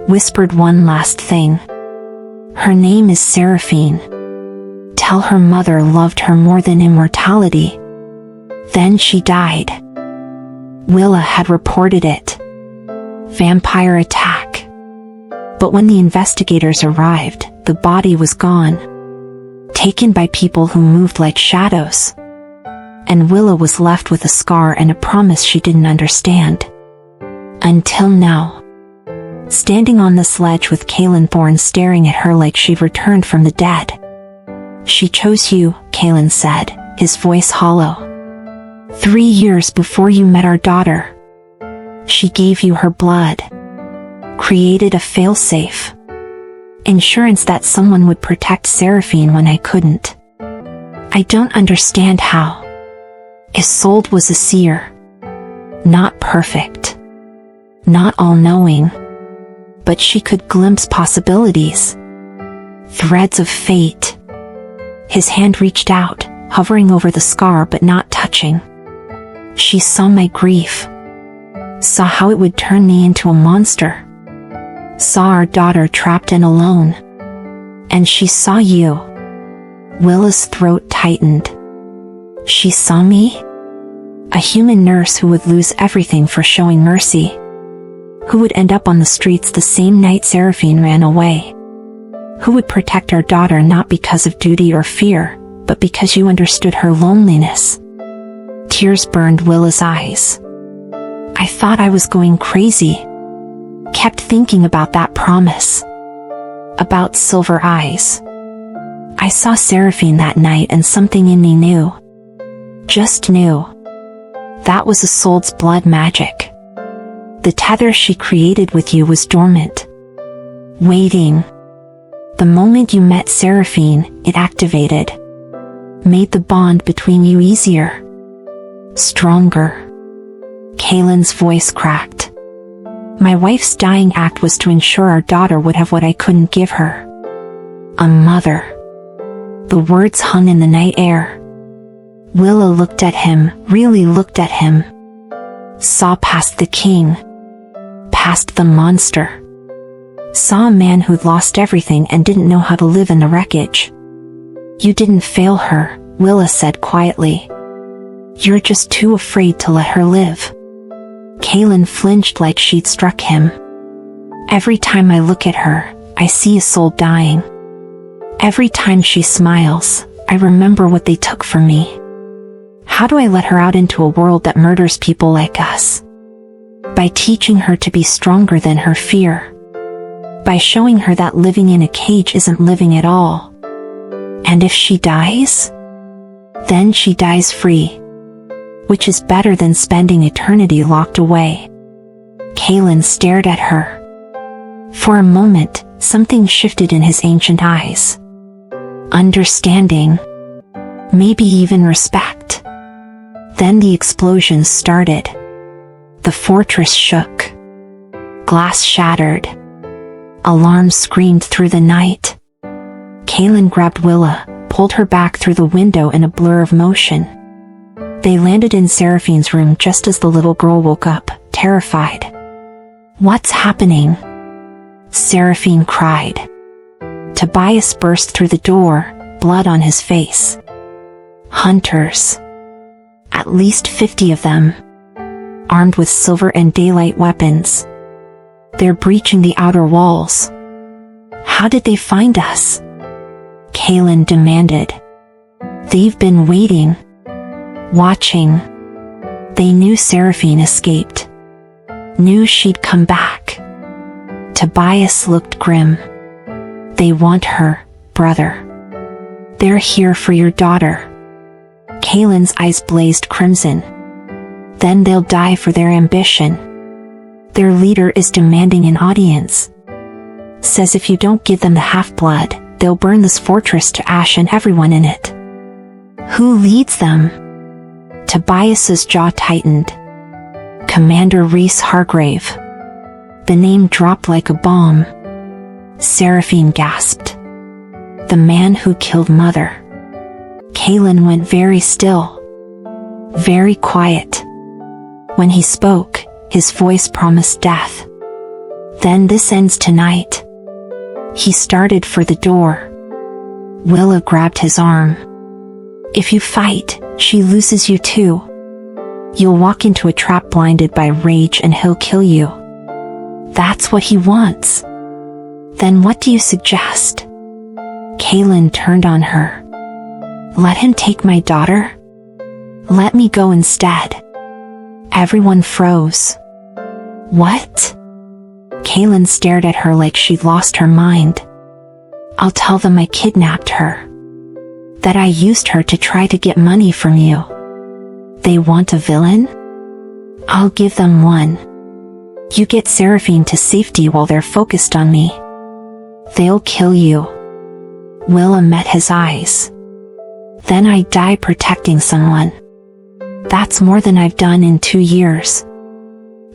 Whispered one last thing. Her name is Seraphine. Tell her mother loved her more than immortality. Then she died. Willa had reported it. Vampire attack. But when the investigators arrived, the body was gone. Taken by people who moved like shadows. And Willa was left with a scar and a promise she didn't understand. Until now. Standing on the sledge with Kaylin Thorne staring at her like she'd returned from the dead. She chose you, Kaylin said, his voice hollow. 3 years before you met our daughter. She gave you her blood. created a failsafe. Insurance that someone would protect Seraphine when I couldn't. I don't understand how. Isolde was a seer. Not perfect. Not all-knowing. But she could glimpse possibilities. Threads of fate. His hand reached out, hovering over the scar but not touching. She saw my grief. Saw how it would turn me into a monster. Saw our daughter trapped and alone. And she saw you. Willa's throat tightened. She saw me? A human nurse who would lose everything for showing mercy. Who would end up on the streets the same night Seraphine ran away. Who would protect our daughter not because of duty or fear, but because you understood her loneliness. Tears burned Willa's eyes. I thought I was going crazy. Kept thinking about that promise. About silver eyes. I saw Seraphine that night and something in me knew. Just knew. That was Isolde's blood magic. The tether she created with you was dormant. Waiting. The moment you met Seraphine, it activated. Made the bond between you easier. Stronger. Kaylin's voice cracked. My wife's dying act was to ensure our daughter would have what I couldn't give her. A mother. The words hung in the night air. Willa looked at him, really looked at him. Saw past the king. Past the monster. Saw a man who'd lost everything and didn't know how to live in the wreckage. You didn't fail her, Willa said quietly. You're just too afraid to let her live. Kaylin flinched like she'd struck him. Every time I look at her, I see a soul dying. Every time she smiles, I remember what they took from me. How do I let her out into a world that murders people like us? By teaching her to be stronger than her fear. By showing her that living in a cage isn't living at all. And if she dies? Then she dies free. Which is better than spending eternity locked away. Kaylin stared at her. For a moment, something shifted in his ancient eyes. Understanding. Maybe even respect. Then the explosions started. The fortress shook. Glass shattered. Alarms screamed through the night. Kaylin grabbed Willa, pulled her back through the window in a blur of motion. They landed in Seraphine's room just as the little girl woke up, terrified. What's happening? Seraphine cried. Tobias burst through the door, blood on his face. Hunters. At least 50 of them. Armed with silver and daylight weapons. They're breaching the outer walls. How did they find us? Kaylin demanded. They've been waiting. Watching. They knew Seraphine escaped. Knew she'd come back. Tobias looked grim. They want her, brother. They're here for your daughter. Kaylin's eyes blazed crimson. Then they'll die for their ambition. Their leader is demanding an audience. Says if you don't give them the half-blood, they'll burn this fortress to ash and everyone in it. Who leads them? Tobias's jaw tightened. Commander Reese Hargrave. The name dropped like a bomb. Seraphine gasped. The man who killed Mother. Kaylin went very still. Very quiet. When he spoke, his voice promised death. Then this ends tonight. He started for the door. Willa grabbed his arm. If you fight, she loses you too. You'll walk into a trap blinded by rage and he'll kill you. That's what he wants. Then what do you suggest? Kaylin turned on her. Let him take my daughter? Let me go instead. Everyone froze. What? Kaylin stared at her like she'd lost her mind. I'll tell them I kidnapped her. That I used her to try to get money from you. They want a villain? I'll give them one. You get Seraphine to safety while they're focused on me. They'll kill you. Willa met his eyes. Then I die protecting someone. That's more than I've done in 2 years.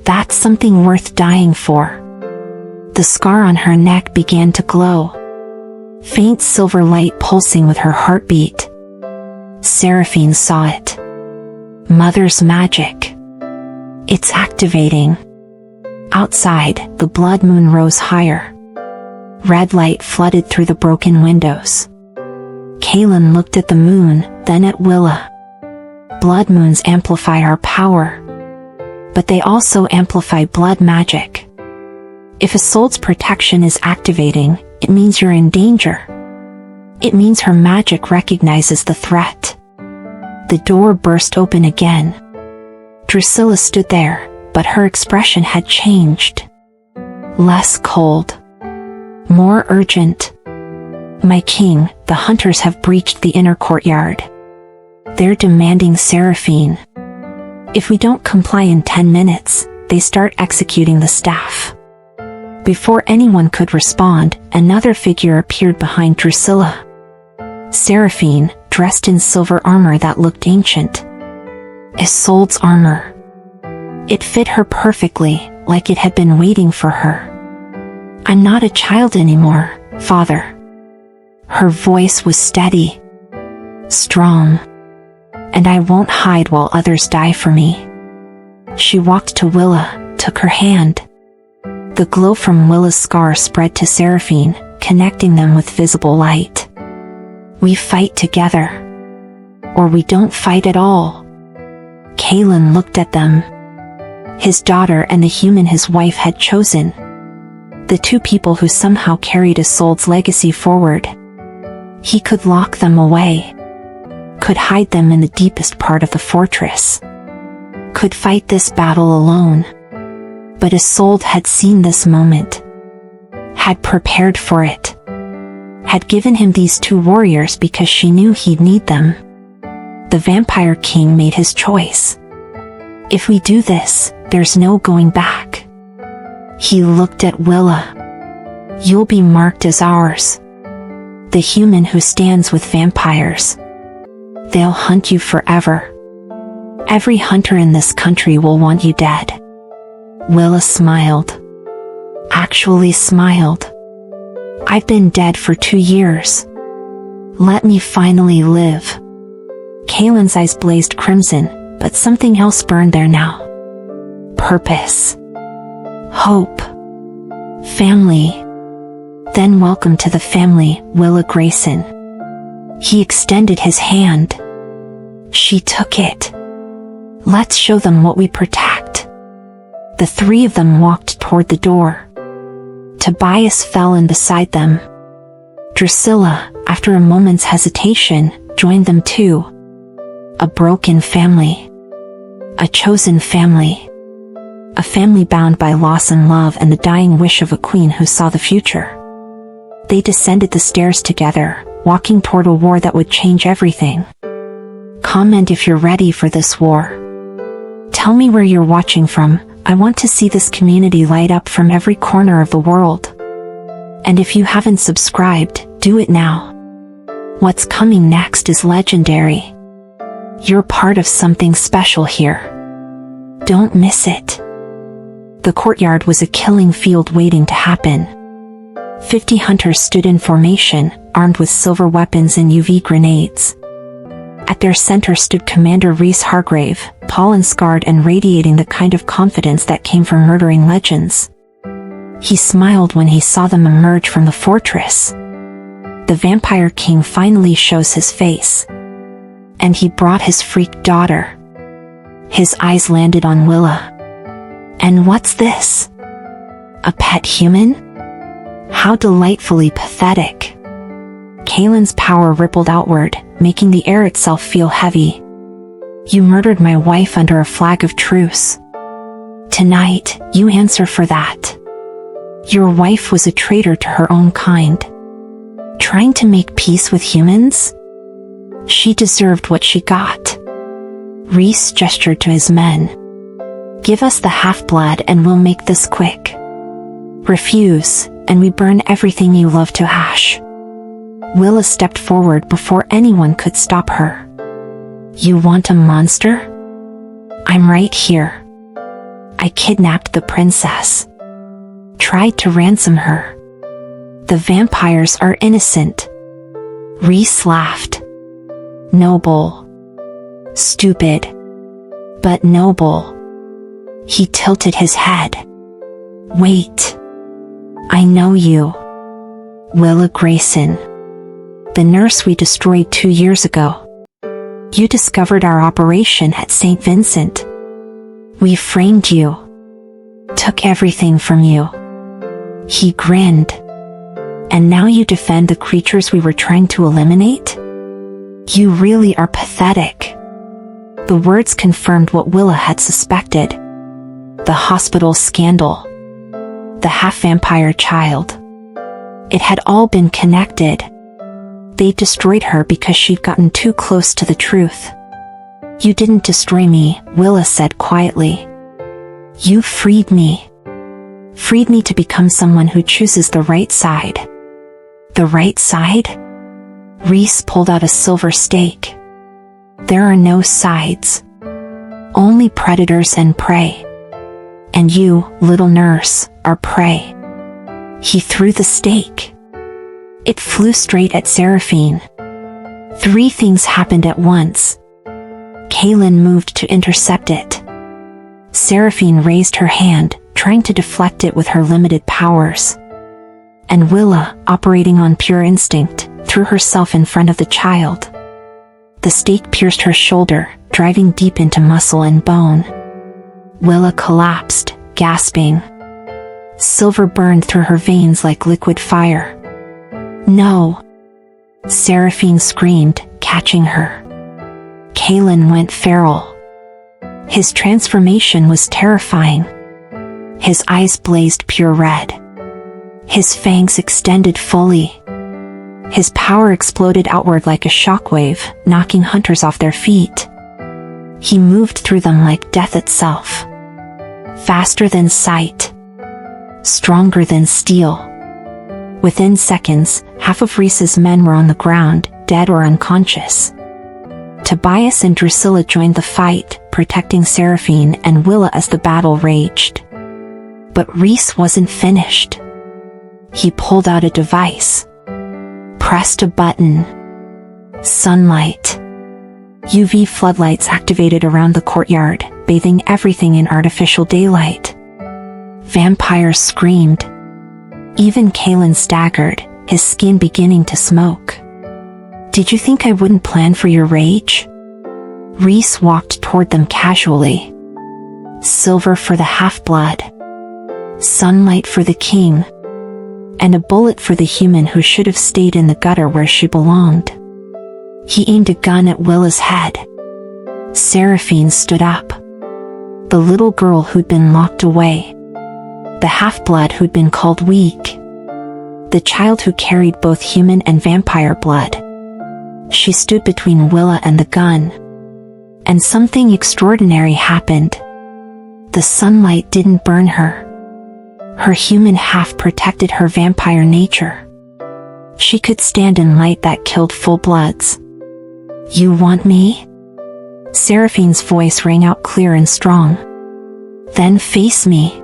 That's something worth dying for. The scar on her neck began to glow. Faint silver light pulsing with her heartbeat. Seraphine saw it. Mother's magic. It's activating. Outside, the blood moon rose higher. Red light flooded through the broken windows. Kaylin looked at the moon, then at Willa. Blood moons amplify our power. But they also amplify blood magic. If a soul's protection is activating, it means you're in danger. It means her magic recognizes the threat. The door burst open again. Drusilla stood there, but her expression had changed. Less cold. More urgent. My king, the hunters have breached the inner courtyard. They're demanding Seraphine. If we don't comply in 10 minutes, they start executing the staff. Before anyone could respond, another figure appeared behind Drusilla. Seraphine, dressed in silver armor that looked ancient. Isolde's armor. It fit her perfectly, like it had been waiting for her. I'm not a child anymore, father. Her voice was steady. Strong. And I won't hide while others die for me. She walked to Willa, took her hand. The glow from Willa's scar spread to Seraphine, connecting them with visible light. We fight together. Or we don't fight at all. Kaylin looked at them. His daughter and the human his wife had chosen. The two people who somehow carried Isolde's legacy forward. He could lock them away. Could hide them in the deepest part of the fortress. Could fight this battle alone. But Isolde had seen this moment. Had prepared for it. Had given him these two warriors because she knew he'd need them. The Vampire King made his choice. If we do this, there's no going back. He looked at Willa. You'll be marked as ours. The human who stands with vampires. They'll hunt you forever. Every hunter in this country will want you dead. Willa smiled. Actually smiled. I've been dead for 2 years. Let me finally live. Kaylin's eyes blazed crimson, but something else burned there now. Purpose. Hope. Family. Then welcome to the family, Willa Grayson. He extended his hand. She took it. Let's show them what we protect. The three of them walked toward the door. Tobias fell in beside them. Drusilla, after a moment's hesitation, joined them too. A broken family. A chosen family. A family bound by loss and love and the dying wish of a queen who saw the future. They descended the stairs together, walking toward a war that would change everything. Comment if you're ready for this war. Tell me where you're watching from. I want to see this community light up from every corner of the world. And if you haven't subscribed, do it now. What's coming next is legendary. You're part of something special here. Don't miss it. The courtyard was a killing field waiting to happen. 50 hunters stood in formation, armed with silver weapons and UV grenades. At their center stood Commander Rhys Hargrave, tall and scarred and radiating the kind of confidence that came from murdering legends. He smiled when he saw them emerge from the fortress. The Vampire King finally shows his face. And he brought his freak daughter. His eyes landed on Willa. And what's this? A pet human? How delightfully pathetic. Kaylin's power rippled outward, making the air itself feel heavy. You murdered my wife under a flag of truce. Tonight, you answer for that. Your wife was a traitor to her own kind. Trying to make peace with humans? She deserved what she got. Rhys gestured to his men. Give us the half-blood and we'll make this quick. Refuse, and we burn everything you love to ash. Willa stepped forward before anyone could stop her. You want a monster? I'm right here. I kidnapped the princess. Tried to ransom her. The vampires are innocent. Rhys laughed. Noble. Stupid. But noble. He tilted his head. Wait. I know you. Willa Grayson. The nurse we destroyed 2 years ago. You discovered our operation at St. Vincent. We framed you. Took everything from you. He grinned. And now you defend the creatures we were trying to eliminate? You really are pathetic. The words confirmed what Willa had suspected. The hospital scandal. The half-vampire child. It had all been connected. They destroyed her because she'd gotten too close to the truth. You didn't destroy me, Willa said quietly. You freed me. Freed me to become someone who chooses the right side. The right side? Rhys pulled out a silver stake. There are no sides. Only predators and prey. And you, little nurse, are prey. He threw the stake. It flew straight at Seraphine. 3 things happened at once. Kaylin moved to intercept it. Seraphine raised her hand, trying to deflect it with her limited powers. And Willa, operating on pure instinct, threw herself in front of the child. The stake pierced her shoulder, driving deep into muscle and bone. Willa collapsed, gasping. Silver burned through her veins like liquid fire. No! Seraphine screamed, catching her. Kaylin went feral. His transformation was terrifying. His eyes blazed pure red. His fangs extended fully. His power exploded outward like a shockwave, knocking hunters off their feet. He moved through them like death itself. Faster than sight. Stronger than steel. Within seconds, half of Rhys's men were on the ground, dead or unconscious. Tobias and Drusilla joined the fight, protecting Seraphine and Willa as the battle raged. But Rhys wasn't finished. He pulled out a device. Pressed a button. Sunlight. UV floodlights activated around the courtyard, bathing everything in artificial daylight. Vampires screamed. Even Kaylin staggered, his skin beginning to smoke. Did you think I wouldn't plan for your rage? Rhys walked toward them casually. Silver for the half-blood. Sunlight for the king. And a bullet for the human who should have stayed in the gutter where she belonged. He aimed a gun at Willa's head. Seraphine stood up. The little girl who'd been locked away. The half-blood who'd been called weak. The child who carried both human and vampire blood. She stood between Willa and the gun. And something extraordinary happened. The sunlight didn't burn her. Her human half protected her vampire nature. She could stand in light that killed full-bloods. You want me? Seraphine's voice rang out clear and strong. Then face me.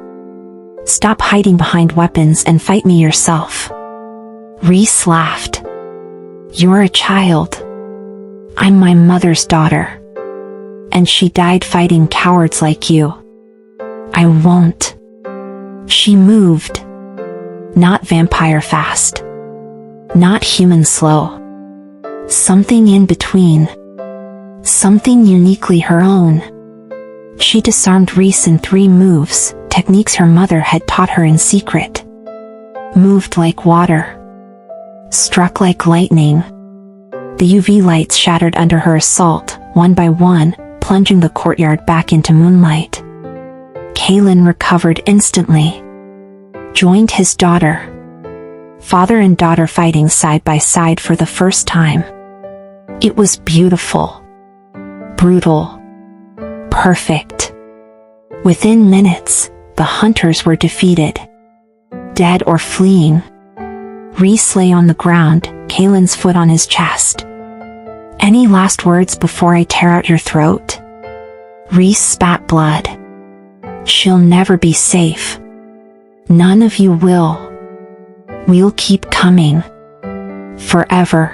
Stop hiding behind weapons and fight me yourself. Rhys laughed. You're a child. I'm my mother's daughter. And she died fighting cowards like you. I won't. She moved. Not vampire fast. Not human slow. Something in between. Something uniquely her own. She disarmed Rhys in 3 moves, techniques her mother had taught her in secret. Moved like water. Struck like lightning. The UV lights shattered under her assault, one by one, plunging the courtyard back into moonlight. Kaylin recovered instantly. Joined his daughter. Father and daughter fighting side by side for the first time. It was beautiful. Brutal. Perfect. Within minutes, the hunters were defeated, dead or fleeing. Reese lay on the ground, Kaylin's foot on his chest. "Any last words before I tear out your throat?" Reese spat blood. "She'll never be safe. None of you will. We'll keep coming. Forever."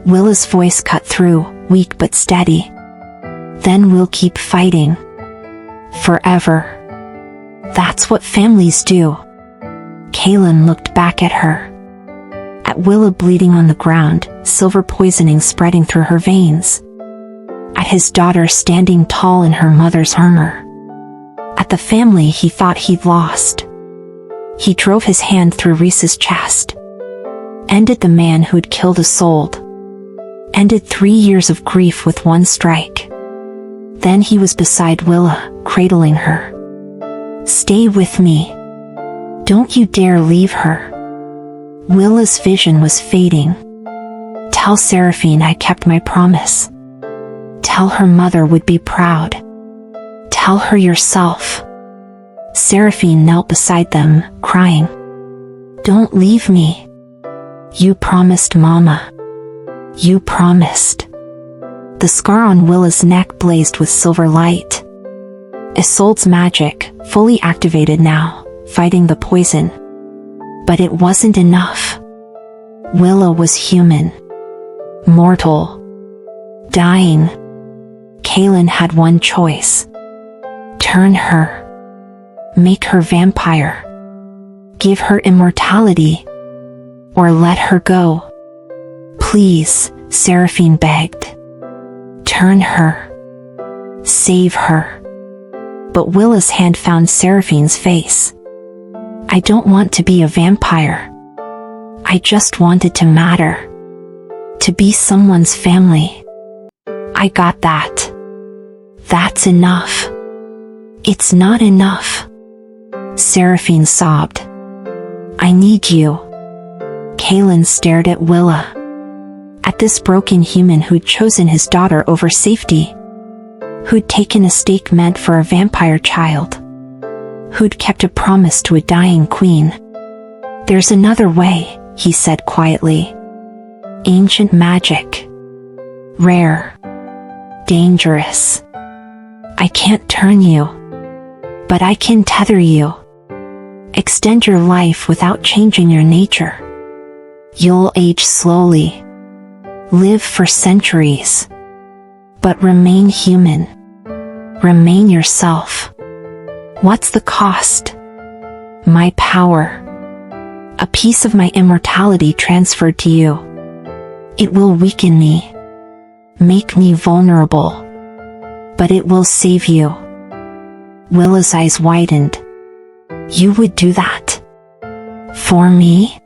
Willa's voice cut through, weak but steady. "Then we'll keep fighting. Forever. That's what families do." Kaylin looked back at her. At Willa bleeding on the ground, silver poisoning spreading through her veins. At his daughter standing tall in her mother's armor. At the family he thought he'd lost. He drove his hand through Reese's chest. Ended the man who'd killed Isolde. Ended 3 years of grief with one strike. Then he was beside Willa, cradling her. "Stay with me. Don't you dare leave her." Willa's vision was fading. "Tell Seraphine I kept my promise. Tell her mother would be proud. Tell her yourself." Seraphine knelt beside them, crying. "Don't leave me. You promised, Mama. You promised." The scar on Willa's neck blazed with silver light. Isolde's magic, fully activated now, fighting the poison. But it wasn't enough. Willa was human. Mortal. Dying. Kaylin had one choice. Turn her. Make her vampire. Give her immortality. Or let her go. "Please," Seraphine begged. "Turn her. Save her." But Willa's hand found Seraphine's face. "I don't want to be a vampire. I just wanted to matter. To be someone's family. I got that. That's enough." "It's not enough." Seraphine sobbed. "I need you." Kaylin stared at Willa. At this broken human who'd chosen his daughter over safety. Who'd taken a stake meant for a vampire child. Who'd kept a promise to a dying queen. "There's another way," he said quietly. "Ancient magic. Rare. Dangerous. I can't turn you. But I can tether you. Extend your life without changing your nature. You'll age slowly. Live for centuries. But remain human. Remain yourself. What's the cost? My power. A piece of my immortality transferred to you. It will weaken me. Make me vulnerable. But it will save you." Willa's eyes widened. "You would do that? For me?"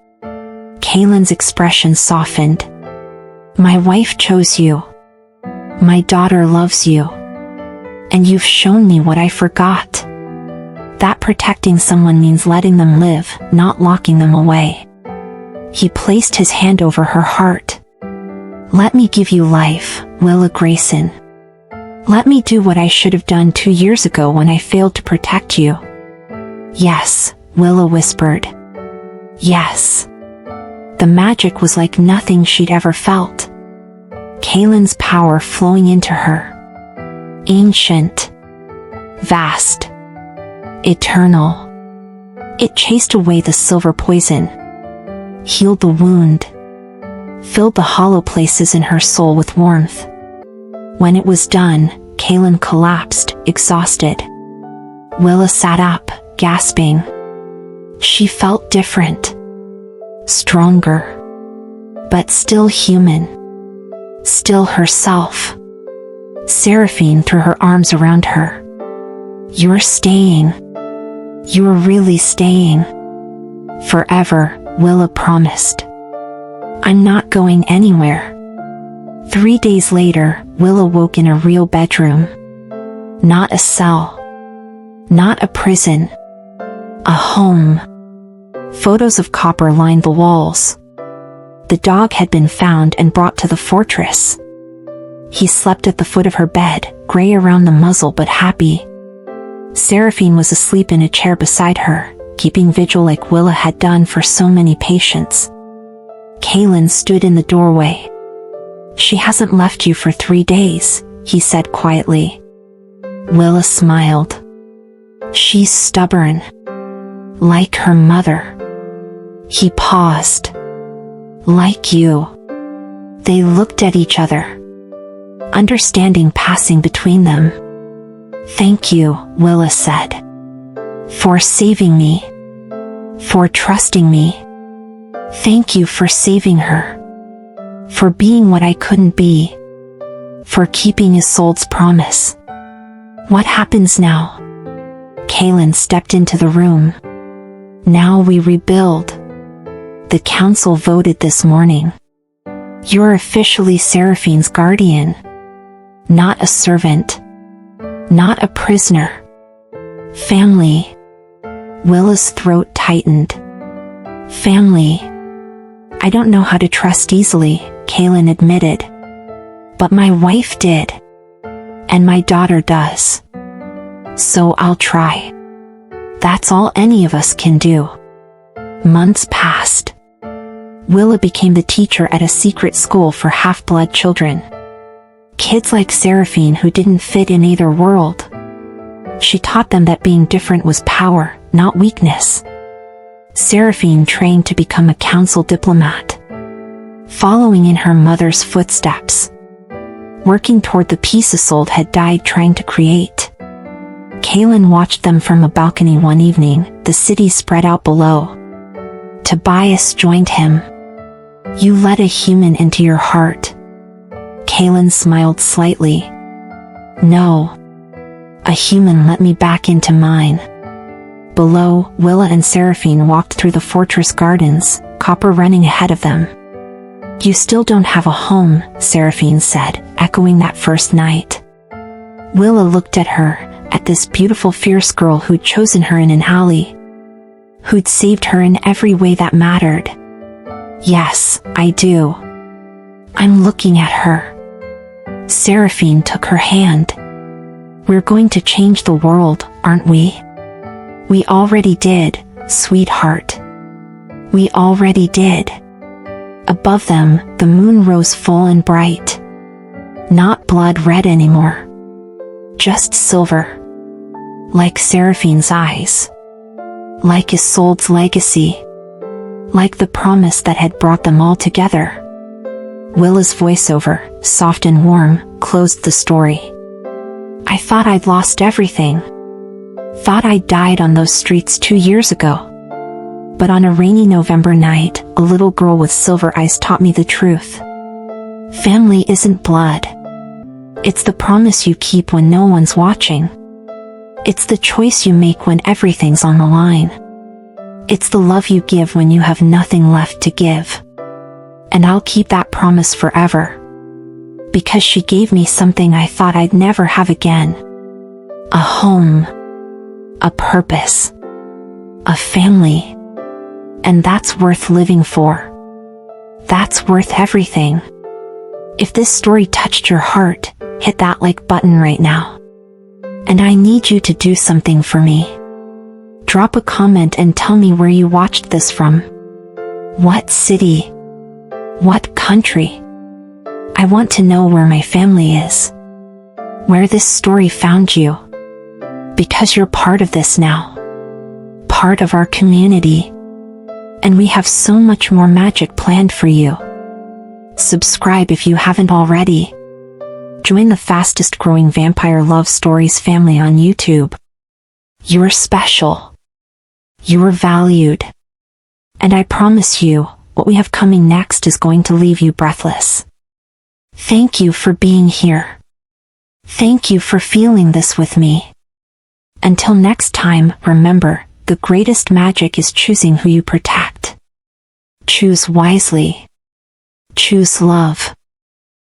Kaylin's expression softened. "My wife chose you. My daughter loves you. And you've shown me what I forgot. That protecting someone means letting them live, not locking them away." He placed his hand over her heart. "Let me give you life, Willa Grayson. Let me do what I should have done 2 years ago when I failed to protect you." "Yes," Willa whispered. "Yes." The magic was like nothing she'd ever felt. Kaylin's power flowing into her. Ancient. Vast. Eternal. It chased away the silver poison. Healed the wound. Filled the hollow places in her soul with warmth. When it was done, Kaylin collapsed, exhausted. Willa sat up, gasping. She felt different. Stronger. But still human. Still herself. Seraphine threw her arms around her. "You're staying. You're really staying. Forever," Willa promised. "I'm not going anywhere." 3 days later, Willa woke in a real bedroom. Not a cell. Not a prison. A home. Photos of Copper lined the walls. The dog had been found and brought to the fortress. He slept at the foot of her bed, gray around the muzzle but happy. Seraphine was asleep in a chair beside her, keeping vigil like Willa had done for so many patients. Kaylin stood in the doorway. "She hasn't left you for 3 days," he said quietly. Willa smiled. "She's stubborn. Like her mother." He paused. "Like you." They looked at each other, understanding passing between them. "Thank you," Willa said. "For saving me. For trusting me. Thank you for saving her. For being what I couldn't be. For keeping Isolde's promise." "What happens now?" Kaylin stepped into the room. "Now we rebuild. The council voted this morning. You're officially Seraphine's guardian. Not a servant. Not a prisoner. Family." Willa's throat tightened. "Family. I don't know how to trust easily," Kaylin admitted. "But my wife did. And my daughter does. So I'll try. That's all any of us can do." Months passed. Willa became the teacher at a secret school for half-blood children. Kids like Seraphine who didn't fit in either world. She taught them that being different was power, not weakness. Seraphine trained to become a council diplomat, following in her mother's footsteps, working toward the peace Isolde had died trying to create. Kaylin watched them from a balcony one evening, the city spread out below. Tobias joined him. "You let a human into your heart." Kaylin smiled slightly. "No. A human let me back into mine." Below, Willa and Seraphine walked through the fortress gardens, Copper running ahead of them. "You still don't have a home," Seraphine said, echoing that first night. Willa looked at her, at this beautiful fierce girl who'd chosen her in an alley, who'd saved her in every way that mattered. "Yes, I do. I'm looking at her." Seraphine took her hand. "We're going to change the world, aren't we?" "We already did, sweetheart. We already did." Above them, the moon rose full and bright. Not blood red anymore. Just silver. Like Seraphine's eyes. Like Isolde's legacy. Like the promise that had brought them all together. Willa's voiceover, soft and warm, closed the story. "I thought I'd lost everything. Thought I'd died on those streets 2 years ago. But on a rainy November night, a little girl with silver eyes taught me the truth. Family isn't blood. It's the promise you keep when no one's watching. It's the choice you make when everything's on the line. It's the love you give when you have nothing left to give. And I'll keep that promise forever. Because she gave me something I thought I'd never have again. A home. A purpose. A family. And that's worth living for. That's worth everything." If this story touched your heart, hit that like button right now. And I need you to do something for me. Drop a comment and tell me where you watched this from. What city? What country? I want to know where my family is. Where this story found you. Because you're part of this now. Part of our community. And we have so much more magic planned for you. Subscribe if you haven't already. Join the fastest growing vampire love stories family on YouTube. You're special. You're valued. And I promise you, what we have coming next is going to leave you breathless. Thank you for being here. Thank you for feeling this with me. Until next time, remember, the greatest magic is choosing who you protect. Choose wisely. Choose love.